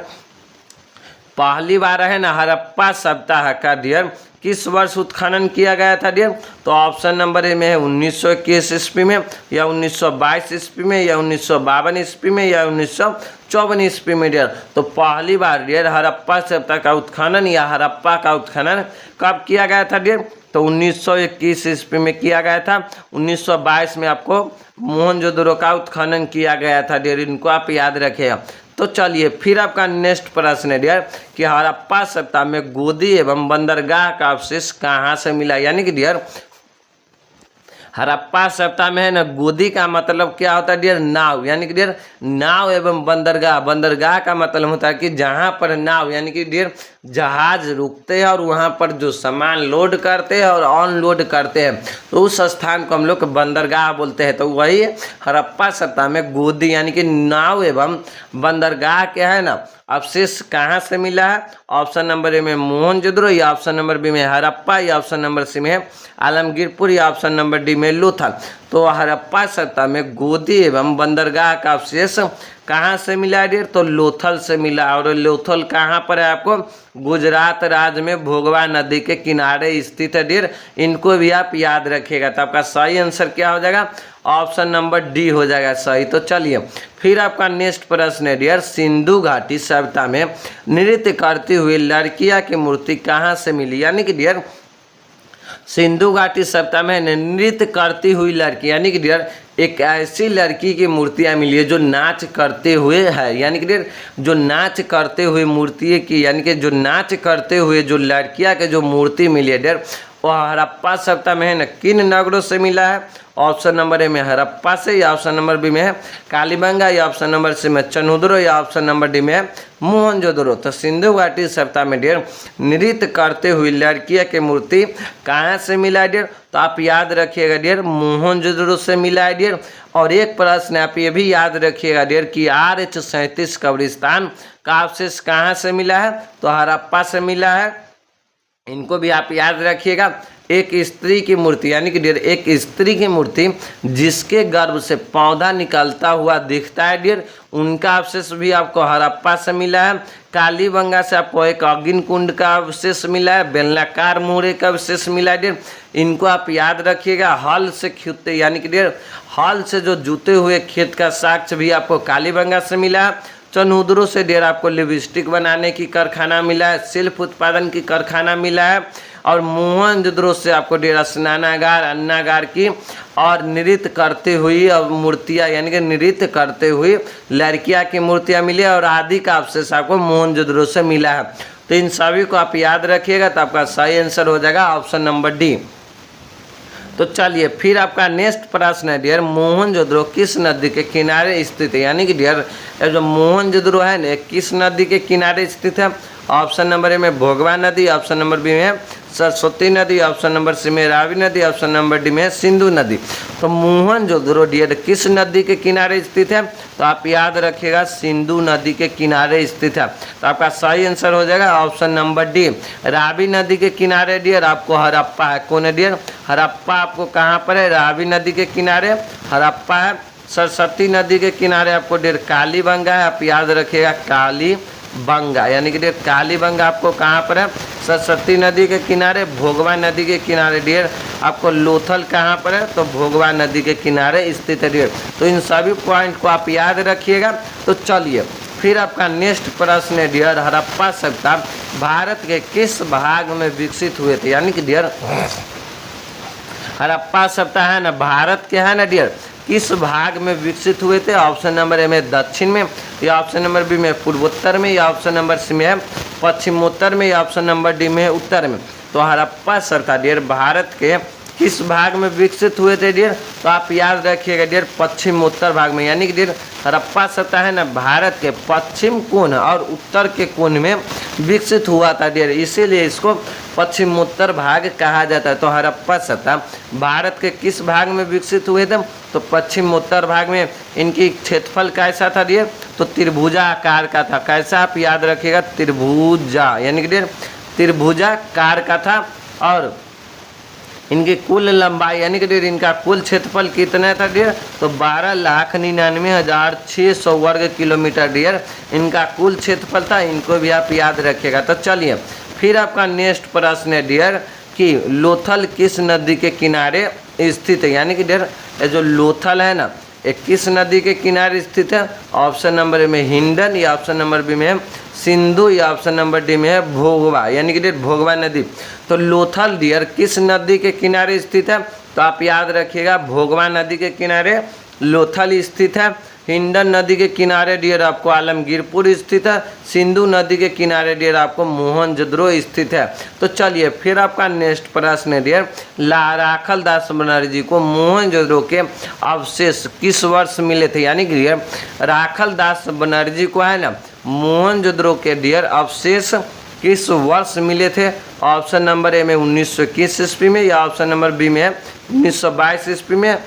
A: पहली बार है ना हड़प्पा सभ्यता का डियर किस वर्ष उत्खनन किया गया था डियर। तो ऑप्शन नंबर ए में है 1921 ईस्वी में, या 1922 ईस्वी में, या 1952 ईस्वी में, या 1954 ईस्वी में डियर। तो पहली बार डियर हड़प्पा सभ्यता का उत्खनन या हड़प्पा का उत्खनन कब किया गया था डियर, तो 1921 ईस्वी में किया गया था। 1922 में आपको मोहनजोदड़ो का उत्खनन किया गया था डियर, इनको आप याद रखिएगा। तो चलिए फिर आपका नेक्स्ट प्रश्न है डियर कि हड़प्पा सभ्यता में गोदी एवं बंदरगाह का अवशेष कहाँ से मिला, यानी कि डियर हड़प्पा सभ्यता में है ना, गोदी का मतलब क्या होता है डियर, नाव, यानी कि डियर नाव एवं बंदरगाह। बंदरगाह का मतलब होता है कि जहाँ पर नाव यानी कि डियर जहाज रुकते हैं और वहाँ पर जो सामान लोड करते हैं और अनलोड करते हैं, तो उस स्थान को हम लोग बंदरगाह बोलते हैं। तो वही हड़प्पा सभ्यता में गोदी यानी कि नाव एवं बंदरगाह क्या है ना, अवशेष कहाँ से मिला है? ऑप्शन नंबर ए में मोहनजोदड़ो, या ऑप्शन नंबर बी में हड़प्पा, या ऑप्शन नंबर सी में आलमगीरपुर, या ऑप्शन नंबर डी में लोथल। तो हड़प्पा सभ्यता में गोदी एवं बंदरगाह का अवशेष कहाँ से मिला है डियर? तो लोथल से मिला। और लोथल कहाँ पर है आपको? गुजरात राज्य में भोगवा नदी के किनारे स्थित है डियर। इनको भी आप याद रखिएगा। तो आपका सही आंसर क्या हो जाएगा? ऑप्शन नंबर डी हो जाएगा सही। तो चलिए फिर आपका नेक्स्ट प्रश्न है डियर, सिंधु घाटी सभ्यता में नृत्य करती हुई लड़कियां की मूर्ति कहाँ से मिली? यानी कि डियर सिंधु घाटी सभ्यता में नृत्य करती हुई लड़की यानी कि डियर एक ऐसी लड़की की मूर्तियाँ मिली है जो नाच करते हुए है, यानी कि डियर जो नाच करते हुए मूर्ति की, यानी कि जो नाच करते हुए जो लड़कियाँ के जो मूर्ति मिली है डियर, वह हड़प्पा सभ्यता में है न किन नगरों से मिला है? ऑप्शन नंबर ए में हड़प्पा से, या ऑप्शन नंबर बी में है कालीबंगा, या ऑप्शन नंबर सी में चनहुदरो, या ऑप्शन नंबर डी में है मोहनजोदड़ो। तो सिंधु घाटी सभ्यता में डियर नृत्य करते हुई लड़कियां की मूर्ति कहाँ से मिला है डियर? तो आप याद रखिएगा डियर मोहनजोदड़ो से मिला है डियर। और एक प्रश्न आप ये भी याद रखिएगा डियर कि RH-37 कब्रिस्तान का अवशेष कहाँ से मिला है? तो हड़प्पा से मिला है। इनको भी आप याद रखिएगा। एक स्त्री की मूर्ति यानी कि डियर एक स्त्री की मूर्ति जिसके गर्भ से पौधा निकलता हुआ दिखता है डियर, उनका अवशेष भी आपको हड़प्पा से मिला है। कालीबंगा से आपको एक अग्नि कुंड का अवशेष मिला है। बेलनाकार मुहरे का अवशेष मिला है डियर। इनको आप याद रखिएगा। हल से खेते यानी कि डियर हल से जो जुते हुए खेत का साक्ष्य भी आपको कालीबंगा से मिला है। चनहुदरो से डियर आपको लिपस्टिक बनाने की कारखाना मिला है, शिल्प उत्पादन की कारखाना मिला है। और मोहनजोदड़ो से आपको डियर स्नानागार, अन्नागार की और नृत्य करते हुई और मूर्तियाँ यानी कि नृत्य करते हुई लड़कियाँ की मूर्तियाँ मिली और आदि का अवशेष आपको मोहनजोदड़ो से मिला है। तो इन सभी को आप याद रखिएगा। तो आपका सही आंसर हो जाएगा ऑप्शन नंबर डी। तो चलिए फिर आपका नेक्स्ट प्रश्न है डियर मोहनजोदड़ो किस नदी के किनारे स्थित है? यानी कि डियर जो मोहनजोदड़ो है ना किस नदी के किनारे स्थित है? ऑप्शन नंबर ए में भोगवा नदी, ऑप्शन नंबर बी में सरस्वती नदी, ऑप्शन नंबर सी में रावी नदी, ऑप्शन नंबर डी में सिंधु नदी। तो मोहनजोदड़ो डियर किस नदी के किनारे स्थित है? तो आप याद रखिएगा सिंधु नदी के किनारे स्थित है। तो आपका सही आंसर हो जाएगा ऑप्शन नंबर डी। रावी नदी के किनारे डियर आपको हड़प्पा है। कौन है डियर? हड़प्पा आपको कहाँ पर है? रावी नदी के किनारे हड़प्पा है। सरस्वती नदी के किनारे आपको डियर कालीबंगा है। आप याद रखिएगा कालीबंगा यानी कि डियर कालीबंगा आपको कहाँ पर है? सरस्वती नदी के किनारे। भोगवा नदी के किनारे डियर आपको लोथल कहाँ पर है? तो भोगवा नदी के किनारे स्थित है डियर। तो इन सभी पॉइंट को आप याद रखिएगा। तो चलिए फिर आपका नेक्स्ट प्रश्न है डियर हड़प्पा सभ्यता भारत के किस भाग में विकसित हुए थे? यानी कि डियर हड़प्पा सभ्यता है ना भारत के है ना डियर किस भाग में विकसित हुए थे? ऑप्शन नंबर ए में दक्षिण में, या ऑप्शन नंबर बी में पूर्वोत्तर में, या ऑप्शन नंबर सी में है पश्चिमोत्तर में, या ऑप्शन नंबर डी में है उत्तर में। तो हड़प्पा सभ्यता डियर भारत के किस भाग में विकसित हुए थे डियर? तो आप याद रखिएगा डियर पश्चिमोत्तर भाग में। यानी कि डियर हड़प्पा सभ्यता है ना भारत के पश्चिम कोण और उत्तर के कोण में विकसित हुआ था डियर, इसीलिए इसको पश्चिमोत्तर भाग कहा जाता है। तो हड़प्पा सभ्यता भारत के किस भाग में विकसित हुए थे? तो पश्चिमोत्तर भाग में। इनकी क्षेत्रफल कैसा था डियर? तो त्रिभुजा आकार का था। कैसा? आप याद रखिएगा त्रिभुजा यानी कि डियर त्रिभुजाकार का था। और इनकी कुल लंबाई यानी कि डियर इनका कुल क्षेत्रफल कितना था डियर? तो 12,99,600 वर्ग किलोमीटर डियर इनका कुल क्षेत्रफल था। इनको भी आप याद रखिएगा। तो चलिए फिर आपका नेक्स्ट प्रश्न है डियर कि लोथल किस नदी के किनारे स्थित है? यानी कि डियर जो लोथल है ना एक किस नदी के किनारे स्थित है? ऑप्शन नंबर ए में हिंडन, या ऑप्शन नंबर बी में है सिंधु, या ऑप्शन नंबर डी में है भोगवा यानी कि डियर भोगवा नदी। तो लोथल डियर किस नदी के किनारे स्थित है? तो आप याद रखिएगा भोगवा नदी के किनारे लोथल स्थित है। हिंडन नदी के किनारे डियर आपको आलमगीरपुर स्थित है। सिंधु नदी के किनारे डियर आपको मोहनजोदड़ो स्थित है। तो चलिए फिर आपका नेक्स्ट प्रश्न है डियर, राखल दास बनर्जी को मोहनजोदड़ो के अवशेष किस वर्ष मिले थे? यानी कि डियर राखल दास बनर्जी को है ना मोहनजोदड़ो के डियर अवशेष किस वर्ष मिले थे? ऑप्शन नंबर ए में 1921 ईस्वी में, या ऑप्शन नंबर बी में 1922 ईस्वी में,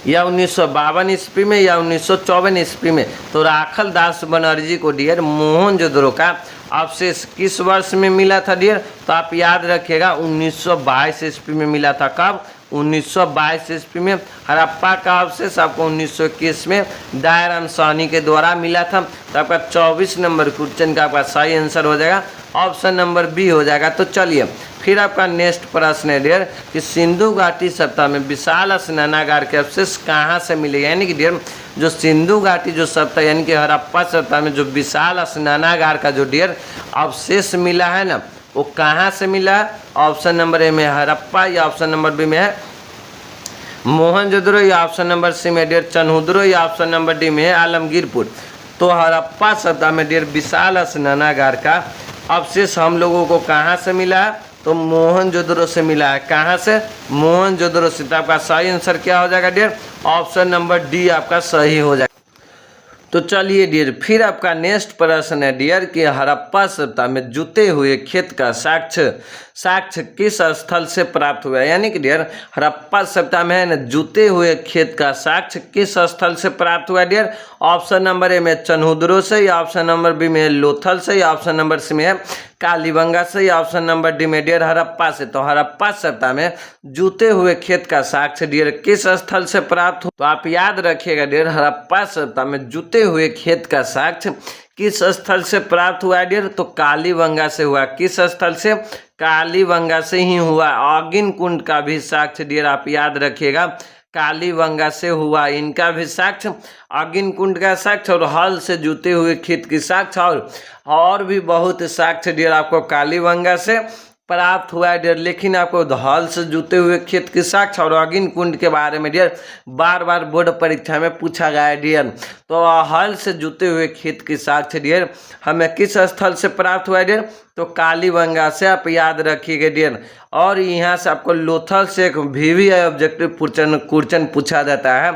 A: या 1952 ईस्वी में, या 1954 ईस्वी में। तो राखल दास बनर्जी को डियर मोहनजोदड़ो का अवशेष किस वर्ष में मिला था डियर? तो आप याद रखिएगा 1922 ईस्वी में मिला था। कब? 1922 ईस्वी में। हड़प्पा का अवशेष आपको 1921 में दायर साहनी के द्वारा मिला था। तो आपका 24 नंबर क्वेश्चन का आपका सही आंसर हो जाएगा ऑप्शन नंबर बी हो जाएगा। तो चलिए फिर आपका नेक्स्ट प्रश्न है डियर कि सिंधु घाटी सप्ताह में विशाल स्नानागार के अवशेष कहाँ से मिले? यानी कि डियर जो सिंधु घाटी जो सप्ताह यानी कि हड़प्पा सप्ताह में जो विशाल स्नानागार का जो डियर अवशेष मिला है ना वो कहाँ से मिला है? ऑप्शन नंबर ए में हड़प्पा, या ऑप्शन नंबर बी में है मोहनजोदड़ो, या ऑप्शन नंबर सी में डियर चन्हुद्रो, या ऑप्शन नंबर डी में है आलमगीरपुर। तो हड़प्पा सप्ताह में डियर विशाल स्नानागार का अवशेष हम लोगों को कहाँ से मिला है? तो मोहनजोदड़ो से मिला है। कहाँ से? मोहनजोदड़ो से। तो आपका सही आंसर क्या हो जाएगा डियर? ऑप्शन नंबर डी आपका सही हो जाएगा। तो चलिए डियर फिर आपका नेक्स्ट प्रश्न है डियर कि हड़प्पा सभ्यता में जुते हुए खेत का साक्ष्य किस स्थल से प्राप्त हुआ? यानी कि डियर हड़प्पा सभ्यता में है ना जुते हुए खेत का साक्ष्य किस स्थल से प्राप्त हुआ डियर? ऑप्शन नंबर ए में चन्हुद्रो से, या ऑप्शन नंबर बी में लोथल से, या ऑप्शन नंबर सी में है कालीबंगा से, या ऑप्शन नंबर डी में डियर हड़प्पा से। तो हड़प्पा सभ्यता में जुते हुए खेत का साक्ष्य डियर किस स्थल से प्राप्त हो? तो आप याद रखिएगा डियर हड़प्पा सभ्यता में जुते हुए खेत का साक्ष्य किस स्थल से प्राप्त हुआ डियर? तो कालीबंगा से हुआ। किस स्थल से? कालीबंगा से ही हुआ। अगिन कुंड का भी साक्ष्य डियर आप याद रखिएगा कालीबंगा से हुआ। इनका भी साक्ष्य अगिन कुंड का साक्ष्य और हल से जुते हुए खेत की साक्ष्य और भी बहुत साक्ष्य डियर आपको कालीबंगा से प्राप्त हुआ है डियर। लेकिन आपको हल से जुते हुए खेत की साक्ष्य और अगिन कुंड के बारे में डियर बार बार बोर्ड परीक्षा में पूछा गया है डियर। तो हल से जुते हुए खेत की साक्ष्य डियर हमें किस स्थल से प्राप्त हुआ है डियर? तो कालीबंगा से आप याद रखिएगा डियर। और यहाँ से आपको लोथल से एक VVI ऑब्जेक्टिव क्वेश्चन पूछा जाता है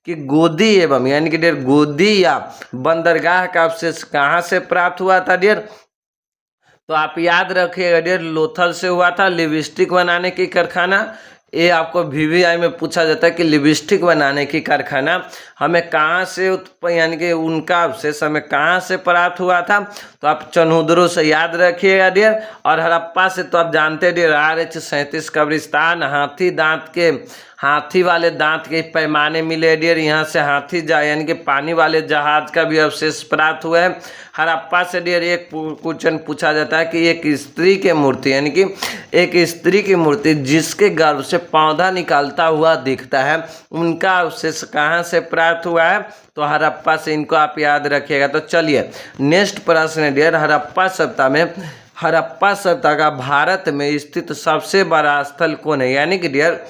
A: कि गोदी एवं यानी कि डियर गोदी या बंदरगाह का अवशेष कहाँ से प्राप्त हुआ था डियर? तो आप याद रखिएगा डियर लोथल से हुआ था। लिपस्टिक बनाने की कारखाना, ये आपको VVI में पूछा जाता है कि लिपस्टिक बनाने की कारखाना हमें कहाँ से यानी कि उनका अवशेष हमें कहाँ से प्राप्त हुआ था? तो आप चन्हुद्रो से याद रखिएगा डियर। और हड़प्पा से तो आप जानते हैं डियर RH37 कब्रिस्तान हाथी वाले दांत के पैमाने मिले डियर। यहाँ से यानी कि पानी वाले जहाज का भी अवशेष प्राप्त हुआ है। हड़प्पा से डियर एक क्वेश्चन पूछा जाता है कि एक स्त्री की मूर्ति यानी कि एक स्त्री की मूर्ति जिसके गर्भ से पौधा निकलता हुआ दिखता है उनका अवशेष कहाँ से प्राप्त हुआ है? तो हड़प्पा से। इनको आप याद रखिएगा। तो चलिए नेक्स्ट प्रश्न है डियर हड़प्पा सभ्यता का भारत में स्थित सबसे बड़ा स्थल कौन है? यानी कि डियर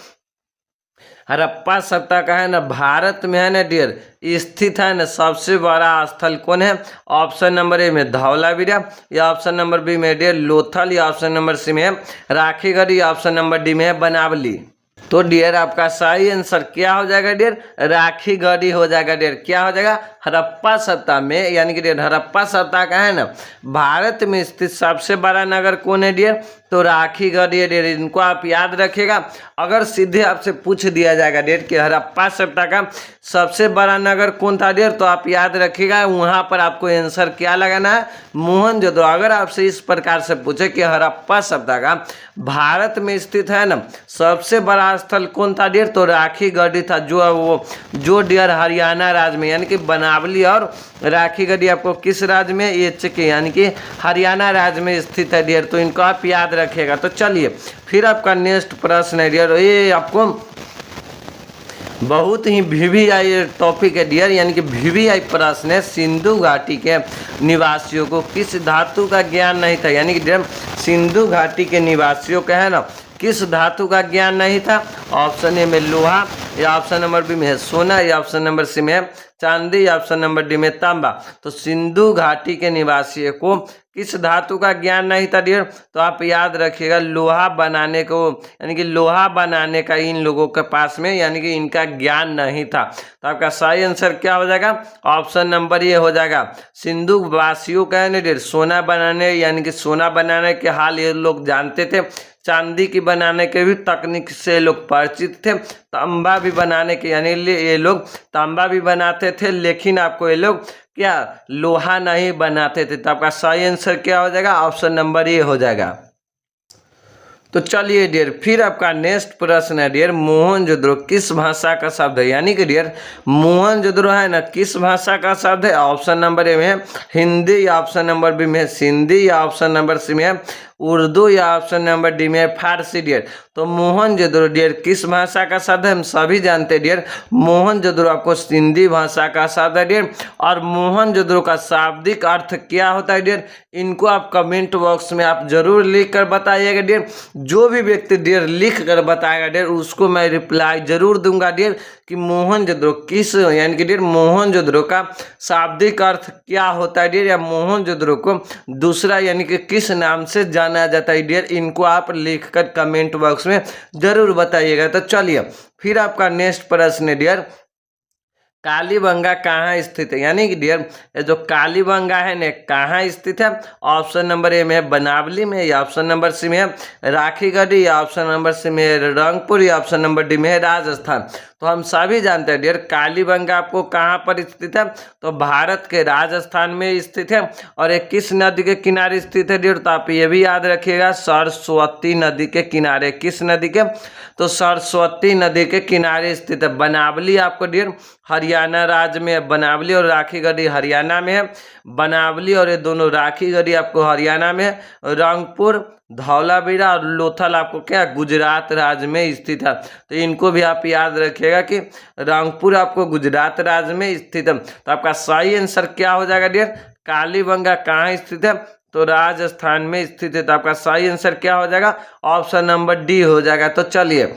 A: हड़प्पा सभ्यता का है ना भारत में है ना डियर स्थित है ना सबसे बड़ा स्थल कौन है? ऑप्शन नंबर ए में धौलावीरा, या ऑप्शन नंबर बी में डियर लोथल, या ऑप्शन नंबर सी में है राखीगढ़, या ऑप्शन नंबर डी में है बनावली। तो डियर आपका सही आंसर क्या हो जाएगा डियर? राखीगढ़ हो जाएगा डियर। क्या हो जाएगा? हड़प्पा सभ्यता में यानी कि डियर हड़प्पा सभ्यता का है ना भारत में स्थित सबसे बड़ा नगर कौन है डियर? तो राखीगढ़ डियर। इनको आप याद रखिएगा। अगर सीधे आपसे पूछ दिया जाएगा डियर कि हड़प्पा सभ्यता का सबसे बड़ा नगर कौन था डियर, तो आप याद रखिएगा वहाँ पर आपको आंसर क्या लगाना है? मोहनजोदड़ो। अगर आपसे इस प्रकार से पूछे कि हड़प्पा सभ्यता का भारत में स्थित है ना सबसे बड़ा स्थल कौन था डियर, तो राखीगढ़ था। जो डियर हरियाणा राज्य में यानी कि बनावली और राखीगढ़ आपको किस राज्य में? ये यानी कि हरियाणा राज्य में स्थित है डियर। तो इनको आप याद रखिएगा। तो चलिए फिर आपका नेक्स्ट प्रश्न है डियर, ये आपको बहुत ही VVI टॉपिक है डियर यानी कि VVI प्रश्न है। सिंधु घाटी के निवासियों को किस धातु का ज्ञान नहीं था? यानी कि डियर सिंधु घाटी के निवासियों का है ना किस धातु का ज्ञान नहीं था? ऑप्शन ए में लोहा, या ऑप्शन नंबर बी में है सोना, या ऑप्शन नंबर सी में है चांदी, ऑप्शन नंबर डी में तांबा। तो सिंधु घाटी के निवासियों को किस धातु का ज्ञान नहीं था डियर? तो आप याद रखिएगा लोहा बनाने को, यानी कि लोहा बनाने का इन लोगों के पास में यानी कि इनका ज्ञान नहीं था। तो आपका सही आंसर क्या हो जाएगा? ऑप्शन नंबर ये हो जाएगा। सिंधु वासियों का है ना डियर सोना बनाने, यानी कि सोना बनाने के हाल ये लोग जानते थे, चांदी की बनाने के भी तकनीक से लोग परिचित थे, तांबा भी बनाने के यानी ये लोग तांबा भी बनाते थे, लेकिन आपको ये लोग क्या लोहा नहीं बनाते थे। तो आपका सही आंसर क्या हो जाएगा? ऑप्शन नंबर ए हो जाएगा। तो चलिए डियर, फिर आपका नेक्स्ट प्रश्न है डियर, मोहनजोदड़ो किस भाषा का शब्द है? यानी कि डियर मोहनजोदड़ो है ना किस भाषा का शब्द है? ऑप्शन नंबर ए में है हिंदी, या ऑप्शन नंबर बी में है सिंधी, या ऑप्शन नंबर सी में है उर्दू, या ऑप्शन नंबर डी में है फारसी डियर। तो मोहनजोदड़ो डियर किस भाषा का शब्द है? हम सभी जानते हैं डियर मोहनजोदड़ो आपको सिंधी भाषा का शब्द है डियर। और मोहनजोदड़ो का शाब्दिक अर्थ क्या होता है डियर? इनको आप कमेंट बॉक्स में आप जरूर लिख कर बताइएगा डियर। जो भी व्यक्ति डियर लिख कर बताएगा डियर उसको मैं रिप्लाई जरूर दूंगा डियर कि मोहनजोदड़ो किस, यानी कि डियर मोहनजोदड़ो का शाब्दिक अर्थ क्या होता है डियर, या मोहनजोदड़ो को दूसरा यानी कि किस नाम से जाना जाता है डियर, इनको आप लिखकर कमेंट बॉक्स में जरूर बताइएगा। तो चलिए फिर आपका नेक्स्ट प्रश्न है डियर, कालीबंगा कहाँ स्थित है? यानी कि डियर ये जो कालीबंगा है ना कहाँ स्थित है? ऑप्शन नंबर ए में है बनावली में, या ऑप्शन नंबर सी में है राखीगढ़ी, या ऑप्शन नंबर सी में है रंगपुर, या ऑप्शन नंबर डी में है राजस्थान। तो हम सभी जानते हैं डियर कालीबंगा आपको कहाँ पर स्थित है? तो भारत के राजस्थान में स्थित है। और ये किस नदी के किनारे स्थित है डियर? तो आप ये भी याद रखिएगा सरस्वती नदी के किनारे। किस नदी के? तो सरस्वती नदी के किनारे स्थित है। बनावली आपको डियर हरियाणा राज्य में है, बनावली और राखीगढ़ी हरियाणा में है। बनावली और ये दोनों राखीगढ़ी आपको हरियाणा में है। रंगपुर, धौलावीरा और लोथल आपको क्या गुजरात राज्य में स्थित है। तो इनको भी आप याद रखिएगा कि रंगपुर आपको गुजरात राज्य में स्थित है। तो आपका सही आंसर क्या हो जाएगा डियर? कालीबंगा कहाँ स्थित है? तो राजस्थान में स्थित है। तो आपका सही आंसर क्या हो जाएगा? ऑप्शन नंबर डी हो जाएगा। तो चलिए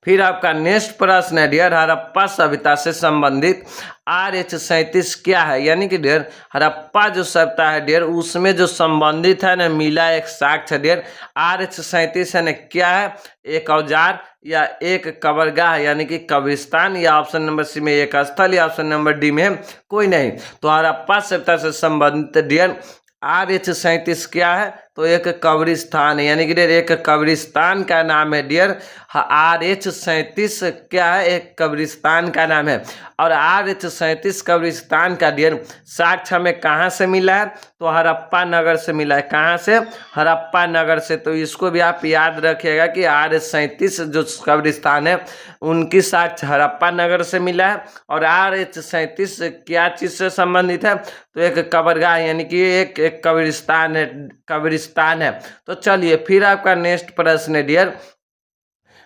A: फिर आपका नेक्स्ट प्रश्न है डियर हड़प्पा सभ्यता से संबंधित RH-37 क्या है? यानी कि डियर हड़प्पा जो सभ्यता है डियर उसमें जो संबंधित है ना मिला एक साक्ष्य डियर RH-37 है ना क्या है? एक औजार, या एक कब्रगाह यानी कि कब्रिस्तान, या ऑप्शन नंबर सी में एक स्थल, या ऑप्शन नंबर डी में कोई नहीं। तो हड़प्पा सभ्यता से संबंधित डियर RH-37 क्या है? तो एक कब्रिस्तान है, यानी कि डियर एक कब्रिस्तान का नाम है डियर RH-37 क्या है? एक कब्रिस्तान का नाम है। और RH-37 कब्रिस्तान का डियर साक्ष्य हमें कहाँ से मिला है? तो हड़प्पा नगर से मिला है। कहाँ से? हड़प्पा नगर से। तो इसको भी आप याद रखिएगा कि RH-37 जो कब्रिस्तान है उनकी साक्ष्य हड़प्पा नगर से मिला है। और RH-37 क्या चीज़ से संबंधित है? तो एक कब्रगाह यानी कि एक कब्रिस्तान है। तो चलिए फिर आपका नेक्स्ट प्रश्न है डियर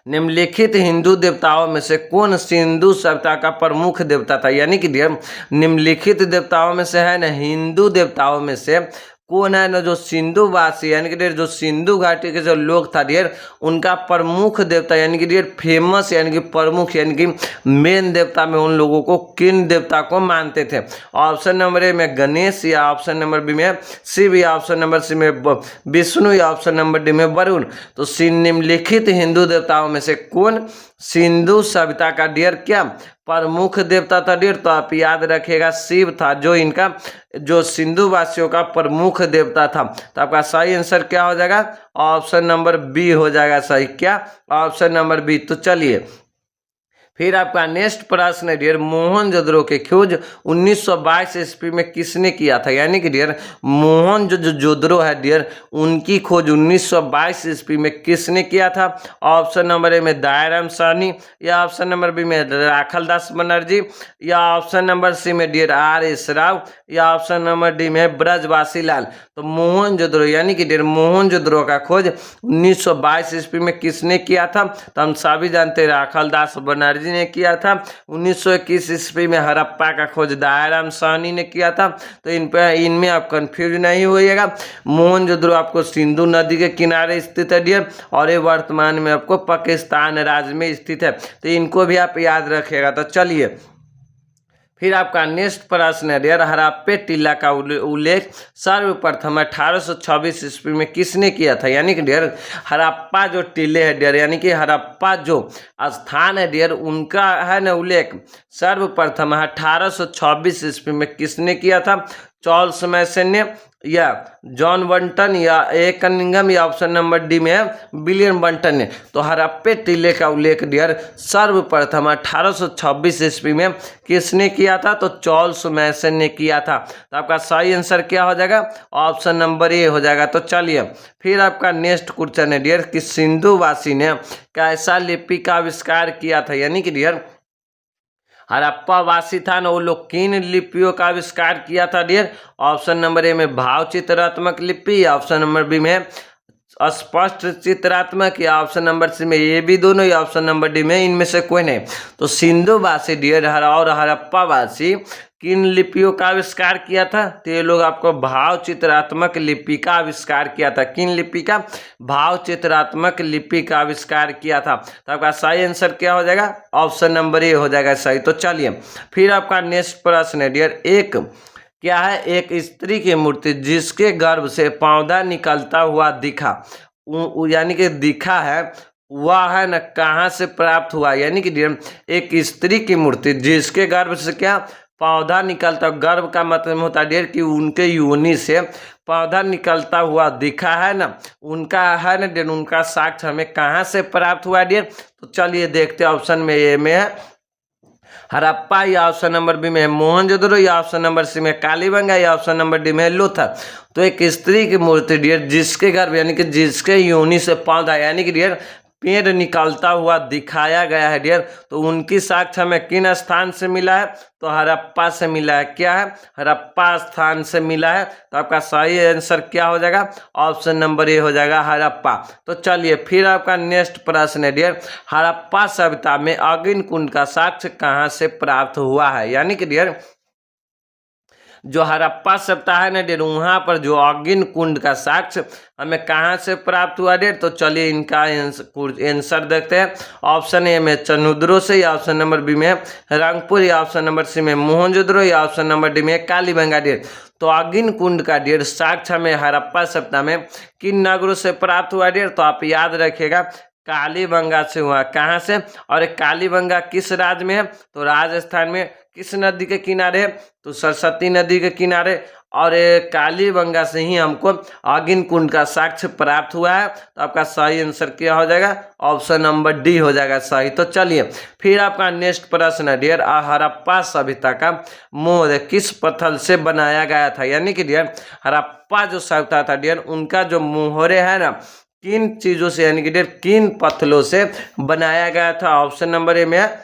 A: निम्नलिखित हिंदू देवताओं में से कौन सिंधु सभ्यता का प्रमुख देवता था? यानी कि डियर निम्नलिखित देवताओं में से है ना हिंदू देवताओं में से कौन है ना जो सिंधुवासी यानी कि डियर जो सिंधु घाटी के जो लोग था डियर उनका प्रमुख देवता यानी कि डियर फेमस यानी कि प्रमुख यानी कि मेन देवता में उन लोगों को किन देवता को मानते थे? ऑप्शन नंबर ए में गणेश, या ऑप्शन नंबर बी में शिव, या ऑप्शन नंबर सी में विष्णु, या ऑप्शन नंबर डी में वरुण। तो निम्नलिखित हिंदू देवताओं में से कौन सिंधु सभ्यता का डियर क्या प्रमुख देवता था डियर? तो आप याद रखिएगा शिव था जो इनका जो सिंधु वासियों का प्रमुख देवता था। तो आपका सही आंसर क्या हो जाएगा? ऑप्शन नंबर बी हो जाएगा सही। क्या? Option number B. तो चलिए फिर आपका नेक्स्ट प्रश्न है डियर मोहनजोदड़ो के खोज 1922 ईस्वी में किसने किया था? यानी कि डियर मोहनजोदड़ो है डियर उनकी खोज 1922 ईस्वी में किसने किया था? ऑप्शन नंबर ए में दयाराम साहनी, या ऑप्शन नंबर बी में राखलदास बनर्जी, या ऑप्शन नंबर सी में डियर RS राव, या ऑप्शन नंबर डी में ब्रजवासी लाल। तो मोहनजोदड़ो यानी कि डियर मोहनजोदड़ो का खोज 1922 ईस्वी में किसने किया था? तो हम सभी जानते हैं राखलदास बनर्जी ने किया था। 1921 ईस्वी में हड़प्पा का खोज दयाराम साहनी ने किया था। तो इनमें आप कंफ्यूज नहीं होइएगा। मोहनजोदड़ो आपको सिंधु नदी के किनारे स्थित है डियर और ये वर्तमान में आपको पाकिस्तान राज्य में स्थित है। तो इनको भी आप याद रखिएगा। तो चलिए फिर आपका नेक्स्ट प्रश्न है डियर, हड़प्पा टीला का उल्लेख सर्वप्रथम 1826 ईस्वी में किसने किया था? यानी कि डियर हड़प्पा जो टीले है डियर, यानी कि हड़प्पा जो स्थान है डियर, उनका है ना उल्लेख सर्वप्रथम 1826 ईस्वी में किसने किया था? चार्ल्स मैसन या जॉन बंटन या ए कनिंघम या ऑप्शन नंबर डी में है विलियम बंटन ने। तो हड़प्पा टीले का उल्लेख डियर सर्वप्रथम 1826 ईस्वी में किसने किया था? तो चार्ल्स मैसन ने किया था। तो आपका सही आंसर क्या हो जाएगा? ऑप्शन नंबर ए हो जाएगा। तो चलिए फिर आपका नेक्स्ट क्वेश्चन है डियर कि सिंधुवासी ने कैसा लिपि का आविष्कार किया था? यानी कि डियर हड़प्पा वासी था ना, वो लोग किन लिपियों का आविष्कार किया था डियर? ऑप्शन नंबर ए में भाव चित्रात्मक लिपि या ऑप्शन नंबर बी में स्पष्ट चित्रात्मक या ऑप्शन नंबर सी में ये भी दोनों या ऑप्शन नंबर डी में इनमें से कोई नहीं। तो सिंधुवासी डियर और हड़प्पा वासी किन लिपियों का आविष्कार किया था? तो ये लोग आपको भाव चित्रात्मक लिपि का आविष्कार किया था। किन लिपि का? भाव चित्रात्मक लिपि का आविष्कार किया था। तो आपका सही आंसर क्या हो जाएगा? ऑप्शन नंबर ए हो जाएगा सही। तो चलिए फिर आपका नेक्स्ट प्रश्न है डियर, एक क्या है? एक स्त्री की मूर्ति जिसके गर्भ से पौधा निकलता हुआ दिखा, यानी कि दिखा है, वह है न कहाँ से प्राप्त हुआ? यानी कि डियर एक स्त्री की मूर्ति जिसके गर्भ से क्या पौधा निकलता, गर्भ का मतलब होता है डियर कि उनके योनि से पौधा निकलता हुआ दिखा है ना, उनका है ना डियर, उनका साक्ष्य हमें कहाँ से प्राप्त हुआ डियर? तो चलिए देखते हैं। ऑप्शन में ए में है हड़प्पा या ऑप्शन नंबर बी में है मोहनजोदड़ो या ऑप्शन नंबर सी में कालीबंगा या ऑप्शन नंबर डी में लोथल। तो एक स्त्री की मूर्ति डियर जिसके गर्भ यानी कि जिसके योनि से पौधा यानी कि डियर पेड़ निकलता हुआ दिखाया गया है डियर, तो उनकी साक्ष्य हमें किन स्थान से मिला है? तो हड़प्पा से मिला है। क्या है? हड़प्पा स्थान से मिला है। तो आपका सही आंसर क्या हो जाएगा? ऑप्शन नंबर ए हो जाएगा हड़प्पा। तो चलिए फिर आपका नेक्स्ट प्रश्न है डियर, हड़प्पा सभ्यता में अग्नि कुंड का साक्ष्य कहाँ से प्राप्त हुआ है? यानी कि डियर जो हड़प्पा सभ्यता है ना डियर, वहाँ पर जो अग्नि कुंड का साक्ष्य हमें कहाँ से प्राप्त हुआ डियर? तो चलिए इनका आंसर देखते हैं। ऑप्शन ए में चनुद्रो से या ऑप्शन नंबर बी में रंगपुर या ऑप्शन नंबर सी में मोहनजोदड़ो या ऑप्शन नंबर डी में कालीबंगा डियर। तो अग्नि कुंड का डियर साक्ष्य हमें हड़प्पा सभ्यता में किन नगरों से प्राप्त हुआ डियर? तो आप याद रखिएगा कालीबंगा से हुआ। कहाँ से? और कालीबंगा किस राज्य में है? तो राजस्थान में। किस नदी के किनारे है? तो सरस्वती नदी के किनारे। और कालीबंगा से ही हमको अग्नि कुंड का साक्ष्य प्राप्त हुआ है। तो आपका सही आंसर क्या हो जाएगा? ऑप्शन नंबर डी हो जाएगा सही। तो चलिए फिर आपका नेक्स्ट प्रश्न है डियर, हड़प्पा सभ्यता का मोहर किस पत्थर से बनाया गया था? यानी कि डियर हड़प्पा जो सभ्यता था डियर, उनका जो मोहरे है ना किन चीजों से यानी कि डियर किन पत्थरों से बनाया गया था? ऑप्शन नंबर ए में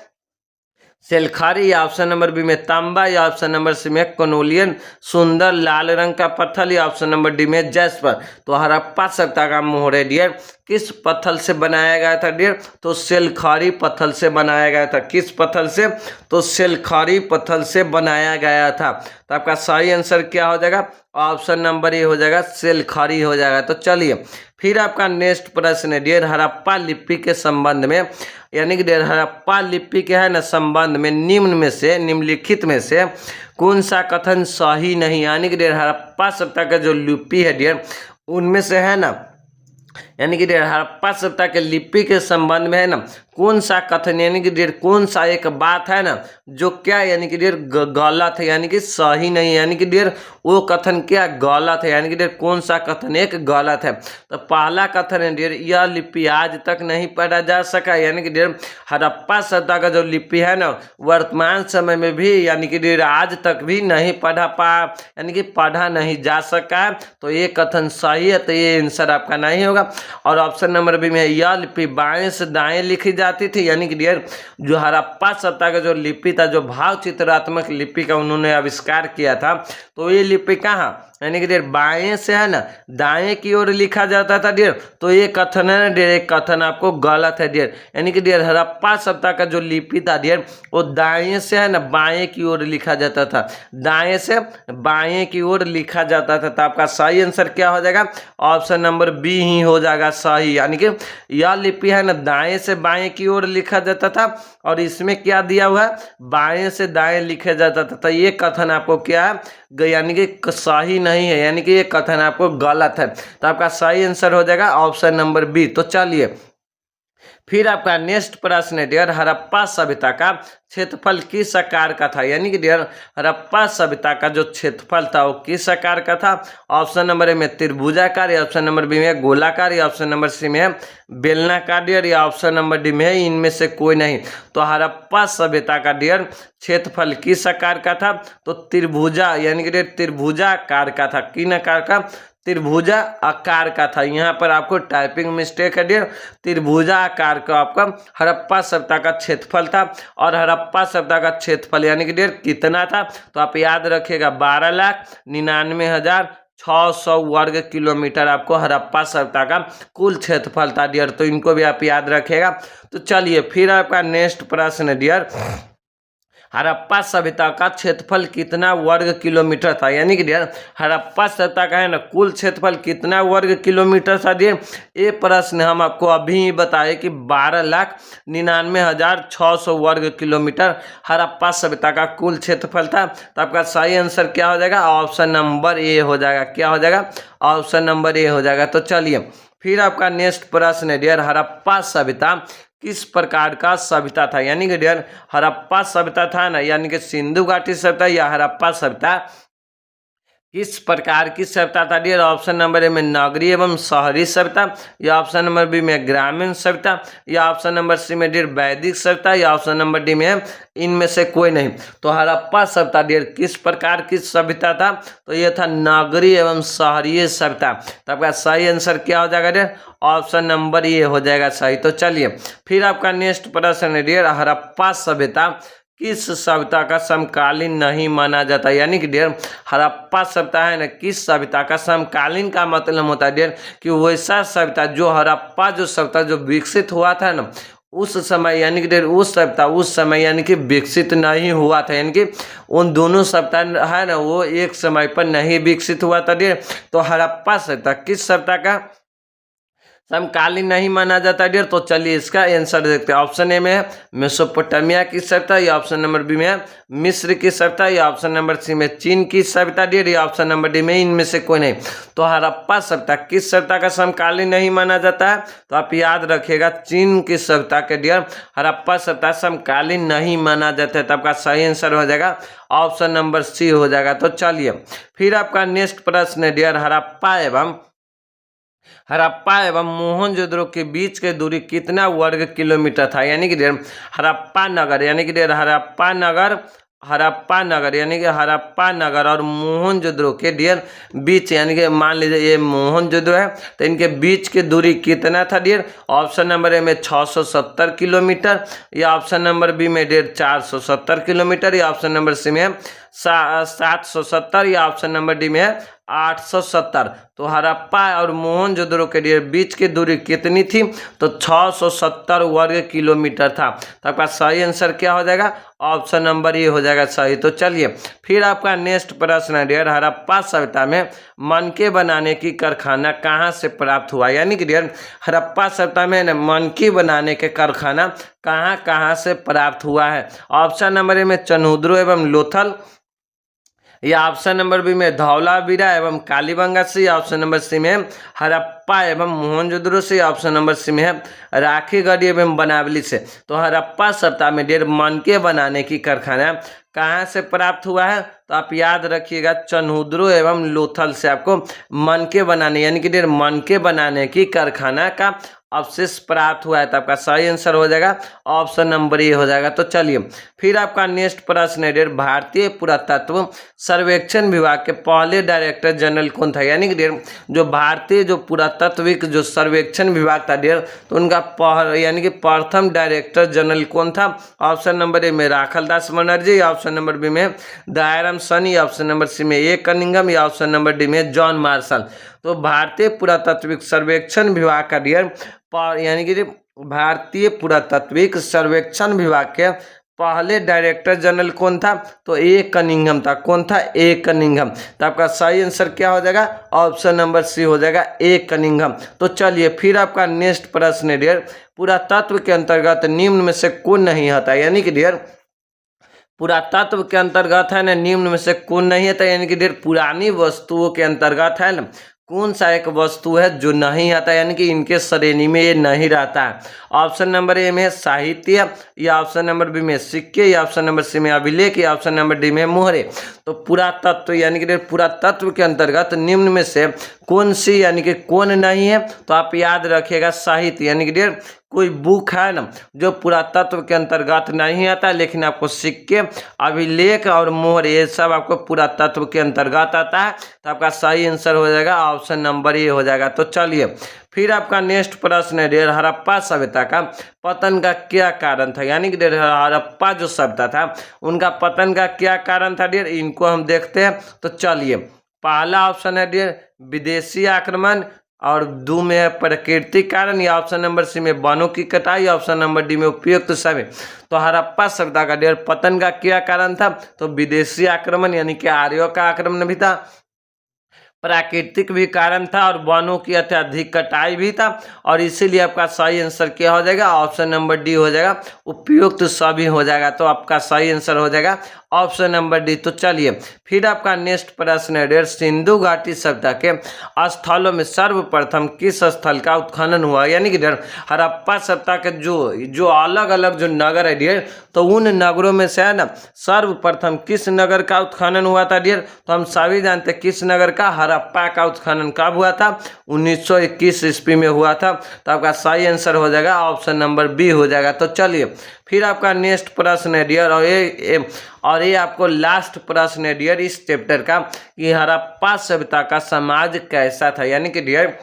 A: सेलखारी या ऑप्शन नंबर बी में तांबा या ऑप्शन नंबर सी में कनोलियन सुंदर लाल रंग का पत्थर या ऑप्शन नंबर डी में जैस्पर। तो हड़प्पा सभ्यता का मोहरे डियर किस पत्थर से बनाया गया था डियर? तो सेलखारी पत्थर से बनाया गया था। किस पत्थर से? तो सेलखारी पत्थर से बनाया गया था। तो आपका सही आंसर क्या हो जाएगा? ऑप्शन नंबर ए हो जाएगा सेलखारी हो जाएगा। तो चलिए फिर आपका नेक्स्ट प्रश्न है डियर, हड़प्पा लिपि के संबंध में यानी कि डियर हड़प्पा लिपि के है ना संबंध में निम्नलिखित में से कौन सा कथन सही नहीं? यानी कि डियर हड़प्पा सभ्यता का जो लिपि है डियर उनमें से है ना, यानी कि डियर हड़प्पा सभ्यता के लिपि के संबंध में है ना कौन सा कथन यानी कि डियर कौन सा एक बात है ना जो क्या यानी कि डियर गलत है यानी कि सही नहीं, यानी कि डियर वो कथन क्या गलत है, यानी कि डियर कौन सा कथन एक गलत है? तो पहला कथन है डियर यह लिपि आज तक नहीं पढ़ा जा सका। यानी कि डियर हड़प्पा सभ्यता का जो लिपि है ना वर्तमान समय में भी यानी कि डियर आज तक भी नहीं यानी कि पढ़ा नहीं जा सका। तो ये कथन सही है। तो ये आंसर आपका नहीं होगा। और ऑप्शन नंबर बी में यह लिपि बाएं से दाएं लिखी जाती थी। यानी कि डियर जो हड़प्पा सभ्यता का जो लिपि था, जो भाव चित्रात्मक लिपि का उन्होंने आविष्कार किया था, तो ये लिपि कहाँ यानी कि डियर बाएं से है ना दाएं की ओर लिखा जाता था डियर, तो ये कथन है ना डियर, एक कथन आपको गलत है डियर। यानी कि डियर हड़प्पा सभ्यता का जो लिपि था डियर वो दाएं से है ना बाएं की ओर लिखा जाता था, दाएं से बाएं की ओर लिखा जाता था। तो आपका सही आंसर क्या हो जाएगा? ऑप्शन नंबर बी ही हो जाएगा सही। यानी कि यह लिपि है ना दाएं से बाएं की ओर लिखा जाता था और इसमें क्या दिया हुआ है? बाएं से दाएं लिखा जाता था। तो ये कथन आपको क्या है? यानी कि सही नहीं है, यानी कि ये कथन आपको गलत है। तो आपका सही आंसर हो जाएगा ऑप्शन नंबर बी। तो चलिए फिर आपका नेक्स्ट प्रश्न है डियर, हड़प्पा सभ्यता का क्षेत्रफल किस आकार का था? यानी कि डियर हड़प्पा सभ्यता का जो क्षेत्रफल था वो किस आकार का था? ऑप्शन नंबर ए में त्रिभुजाकार, या ऑप्शन नंबर बी में गोलाकार, या ऑप्शन नंबर सी में बेलनाकार डियर, या ऑप्शन नंबर डी में इनमें से कोई नहीं। तो हड़प्पा सभ्यता का डियर क्षेत्रफल किस आकार का था? तो त्रिभुजा यानी कि डियर त्रिभुजाकार का था। किन आकार का? त्रिभुजा आकार का था। यहाँ पर आपको टाइपिंग मिस्टेक है डियर, त्रिभुजा आकार का आपका हड़प्पा सभ्यता का क्षेत्रफल था। और हड़प्पा सभ्यता का क्षेत्रफल यानी कि डियर कितना था? तो आप याद रखिएगा 12,99,600 वर्ग किलोमीटर आपको हड़प्पा सभ्यता का कुल क्षेत्रफल था डियर। तो इनको भी आप याद रखिएगा। तो चलिए फिर आपका नेक्स्ट प्रश्न है डियर, हड़प्पा सभ्यता का क्षेत्रफल कितना वर्ग किलोमीटर था? यानी कि डियर हड़प्पा सभ्यता का है ना कुल क्षेत्रफल कितना वर्ग किलोमीटर था डियर? ये प्रश्न हम आपको अभी ही बताए कि 12,99,600 वर्ग किलोमीटर हड़प्पा सभ्यता का कुल क्षेत्रफल था। तो आपका सही आंसर क्या हो जाएगा? ऑप्शन नंबर ए हो जाएगा। क्या हो जाएगा? ऑप्शन नंबर ए हो जाएगा। तो चलिए फिर आपका नेक्स्ट प्रश्न है डियर, हड़प्पा सभ्यता किस प्रकार का सभ्यता था? यानी कि डियर हड़प्पा सभ्यता था ना, यानी कि सिंधु घाटी सभ्यता या हड़प्पा सभ्यता किस प्रकार की सभ्यता था डियर? ऑप्शन नंबर ए में नगरीय एवं शहरी सभ्यता, या ऑप्शन नंबर बी में ग्रामीण सभ्यता, या ऑप्शन नंबर सी में डियर वैदिक सभ्यता, या ऑप्शन नंबर डी में इनमें से कोई नहीं। तो हड़प्पा सभ्यता डियर किस प्रकार की सभ्यता था? तो यह था नगरीय एवं शहरी सभ्यता। तो आपका सही आंसर क्या हो जाएगा डियर? ऑप्शन नंबर ए हो जाएगा सही। तो चलिए फिर आपका नेक्स्ट प्रश्न है डियर, हड़प्पा सभ्यता किस सभ्यता का समकालीन नहीं माना जाता? यानी कि डियर हड़प्पा सभ्यता है ना किस सभ्यता का समकालीन का मतलब होता है डियर कि वैसा सभ्यता जो हड़प्पा जो सभ्यता जो विकसित हुआ था ना उस समय, यानी कि डियर उस सभ्यता उस समय यानी कि विकसित नहीं हुआ था, यानी कि उन दोनों सभ्यता है ना वो एक समय पर नहीं विकसित हुआ था डियर। तो हड़प्पा सभ्यता किस सभ्यता का समकालीन नहीं माना जाता डियर? तो चलिए इसका आंसर देखते हैं। ऑप्शन ए में है मेसोपोटामिया की सभ्यता, या ऑप्शन नंबर बी में है मिस्र की सभ्यता, या ऑप्शन नंबर सी में चीन की सभ्यता डियर, या ऑप्शन नंबर डी में इनमें से कोई नहीं। तो हड़प्पा सभ्यता किस सभ्यता का समकालीन नहीं माना जाता है? तो आप याद रखिएगा चीन की सभ्यता के डियर हड़प्पा सभ्यता समकालीन नहीं माना जाता है। तो आपका सही आंसर हो जाएगा ऑप्शन नंबर सी हो जाएगा। तो चलिए फिर आपका नेक्स्ट प्रश्न है डियर, हड़प्पा एवं मोहनजोदड़ो के बीच की दूरी कितना वर्ग किलोमीटर था? यानी कि डियर हड़प्पा नगर यानी कि डियर हड़प्पा नगर यानी कि हड़प्पा नगर और मोहनजोदड़ो के डियर बीच, यानी कि मान लीजिए ये मोहनजोदड़ो है तो इनके बीच की दूरी कितना था डियर? ऑप्शन नंबर ए में 670 किलोमीटर, या ऑप्शन नंबर बी में डियर 470 किलोमीटर, या ऑप्शन नंबर सी में 770, या ऑप्शन नंबर डी में 870। तो हड़प्पा और मोहनजोदड़ो के डियर बीच की दूरी कितनी थी? तो 670 वर्ग किलोमीटर था। तो आपका सही आंसर क्या हो जाएगा? ऑप्शन नंबर ए हो जाएगा सही। तो चलिए फिर आपका नेक्स्ट प्रश्न है डियर, हड़प्पा सभ्यता में मनके बनाने की कारखाना कहाँ से प्राप्त हुआ? यानी कि डियर हड़प्पा सभ्यता में मनके बनाने के कारखाना कहाँ कहाँ से प्राप्त हुआ है? ऑप्शन नंबर ए में चनहुद्रो एवं लोथल, या ऑप्शन नंबर बी में धौलावीरा एवं कालीबंगा से, या ऑप्शन नंबर सी में हड़प्पा एवं मोहनजोदड़ो से, ऑप्शन नंबर सी में है राखीगढ़ी एवं बनावली से। तो हड़प्पा सभ्यता में डियर मनके बनाने की कारखाना कहाँ से प्राप्त हुआ है? तो आप याद रखिएगा चनहुद्रो एवं लोथल से आपको मनके बनाने यानी कि डियर मनके बनाने की कारखाना का अवशेष प्राप्त हुआ है। तो आपका सही आंसर हो जाएगा ऑप्शन नंबर ए हो जाएगा। तो चलिए फिर आपका नेक्स्ट प्रश्न है डियर, भारतीय पुरातत्व सर्वेक्षण विभाग के पहले डायरेक्टर जनरल कौन था? यानी कि डियर जो भारतीय जो पुरातत्विक जो सर्वेक्षण विभाग था डियर तो उनका यानी कि प्रथम डायरेक्टर जनरल कौन था? ऑप्शन नंबर ए में राखलदास बनर्जी, या ऑप्शन नंबर बी में Dayaram Sahni, option number C में ए कनिंघम, या ऑप्शन नंबर डी में जॉन मार्शल। तो भारतीय पुरातात्विक सर्वेक्षण विभाग का डियर यानी कि भारतीय पुरातात्विक सर्वेक्षण विभाग के पहले डायरेक्टर जनरल कौन था? तो ए कनिंघम था। कौन था? ए कनिंघम। तो आपका सही आंसर क्या हो जाएगा? ऑप्शन नंबर सी हो जाएगा, ए कनिंघम। तो चलिए फिर आपका नेक्स्ट प्रश्न है डियर, पुरातत्व के अंतर्गत निम्न में से कौन नहीं आता? यानी कि डियर पुरातत्व के अंतर्गत है ना, निम्न में से कौन नहीं आता? यानी कि डियर पुरानी वस्तुओं के अंतर्गत है ना, कौन सा एक वस्तु है जो नहीं आता, यानी कि इनके श्रेणी में ये नहीं रहता है? ऑप्शन नंबर ए में साहित्य, या ऑप्शन नंबर बी में सिक्के, या ऑप्शन नंबर सी में अभिलेख, या ऑप्शन नंबर डी में मोहरे। तो पुरातत्व यानी कि पुरातत्व के अंतर्गत निम्न में से कौन सी यानी कि कौन नहीं है? तो आप याद रखिएगा साहित्य, यानी कि डियर कोई बुक है ना जो पुरातत्व के अंतर्गत नहीं आता, लेकिन आपको सिक्के, अभिलेख और मोहर ये सब आपको पुरातत्व के अंतर्गत आता है। तो आपका सही आंसर हो जाएगा ऑप्शन नंबर ए हो जाएगा। तो चलिए फिर आपका नेक्स्ट प्रश्न है डियर, हड़प्पा सभ्यता का पतन का क्या कारण था? यानी कि डियर हड़प्पा जो सभ्यता था उनका पतन का क्या कारण था डियर, इनको हम देखते हैं। तो चलिए पहला ऑप्शन है डियर विदेशी आक्रमण, और दो में है प्राकृतिक कारण, या ऑप्शन नंबर सी में वनों की कटाई, या ऑप्शन नंबर डी में उपयुक्त समय। तो हड़प्पा सभ्यता का डियर पतन का क्या कारण था? तो विदेशी आक्रमण यानी कि आर्यों का आक्रमण भी था, प्राकृतिक भी कारण था, और वनों की अत्यधिक कटाई भी था, और इसीलिए आपका सही आंसर क्या हो जाएगा? ऑप्शन नंबर डी हो जाएगा, उपयुक्त सभी हो जाएगा। तो आपका सही आंसर हो जाएगा ऑप्शन नंबर डी। तो चलिए फिर आपका नेक्स्ट प्रश्न है डियर, सिंधु घाटी सभ्यता के स्थलों में सर्वप्रथम किस स्थल का उत्खनन हुआ? यानी कि डियर हड़प्पा सभ्यता के जो अलग अलग जो नगर है डियर, तो उन नगरों में से है ना सर्वप्रथम किस नगर का उत्खनन हुआ था डियर? तो हम सभी जानते हैं किस नगर का, हड़प्पा का उत्खनन कब हुआ था? 1921 ईस्वी में हुआ था। तो आपका सही आंसर हो जाएगा ऑप्शन नंबर बी हो जाएगा। तो चलिए फिर आपका नेक्स्ट प्रश्न है डियर, और ये आपको लास्ट प्रश्न है डियर इस चैप्टर का, कि हड़प्पा सभ्यता का समाज कैसा था? यानी कि डियर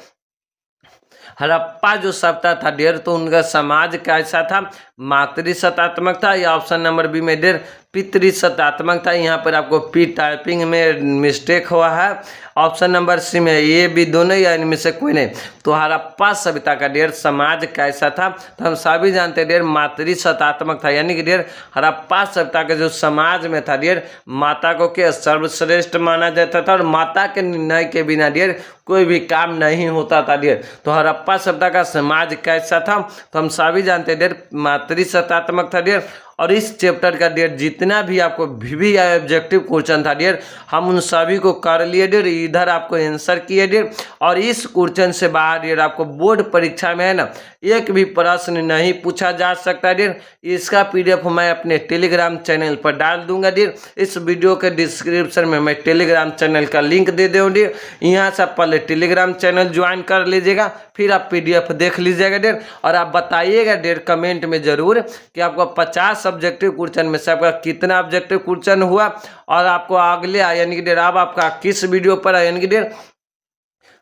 A: हड़प्पा जो सभ्यता था डियर, तो उनका समाज कैसा था? मातृसत्तात्मक था, या ऑप्शन नंबर बी में डियर पितृसत्तात्मक था। यहाँ पर आपको पी टाइपिंग में मिस्टेक हुआ है। ऑप्शन नंबर सी में ये भी दोनों या इनमें से कोई नहीं। तो हड़प्पा सभ्यता का डियर समाज कैसा था? तो हम सभी जानते हैं डियर मातृसत्तात्मक था, यानी कि डियर हड़प्पा सभ्यता के जो समाज में था डियर माता को के सर्वश्रेष्ठ माना जाता था, और माता के निर्णय के बिना डियर कोई भी काम नहीं होता था डियर। तो हड़प्पा सभ्यता का समाज कैसा था? तो हम सभी जानते हैं डियर मातृसत्तात्मक था डियर। और इस चैप्टर का डियर जितना भी आपको VVI ऑब्जेक्टिव क्वेश्चन था डियर, हम उन सभी को कर लिए डियर, इधर आपको आंसर किए डियर। और इस क्वेश्चन से बाहर डियर आपको बोर्ड परीक्षा में है ना एक भी प्रश्न नहीं पूछा जा सकता डियर। इसका PDF मैं अपने टेलीग्राम चैनल पर डाल दूंगा डियर। इस वीडियो के डिस्क्रिप्शन में मैं टेलीग्राम चैनल का लिंक दे दूँ डियर, यहाँ से पहले टेलीग्राम चैनल ज्वाइन कर लीजिएगा, फिर आप PDF देख लीजिएगा डियर। और आप बताइएगा डियर कमेंट में जरूर कि आपको 50 ऑब्जेक्टिव क्वेश्चन में से आपका कितना ऑब्जेक्टिव क्वेश्चन हुआ, और आपको अगले यानी कि डियर अब आपका किस वीडियो पर यानी कि डियर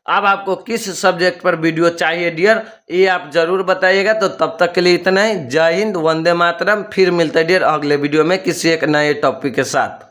A: अब आपको किस सब्जेक्ट पर वीडियो चाहिए डियर, ये आप जरूर बताइएगा। तो तब तक के लिए इतना ही। जय हिंद, वंदे मातरम। फिर मिलते हैं डियर अगले वीडियो में किसी एक नए टॉपिक के साथ।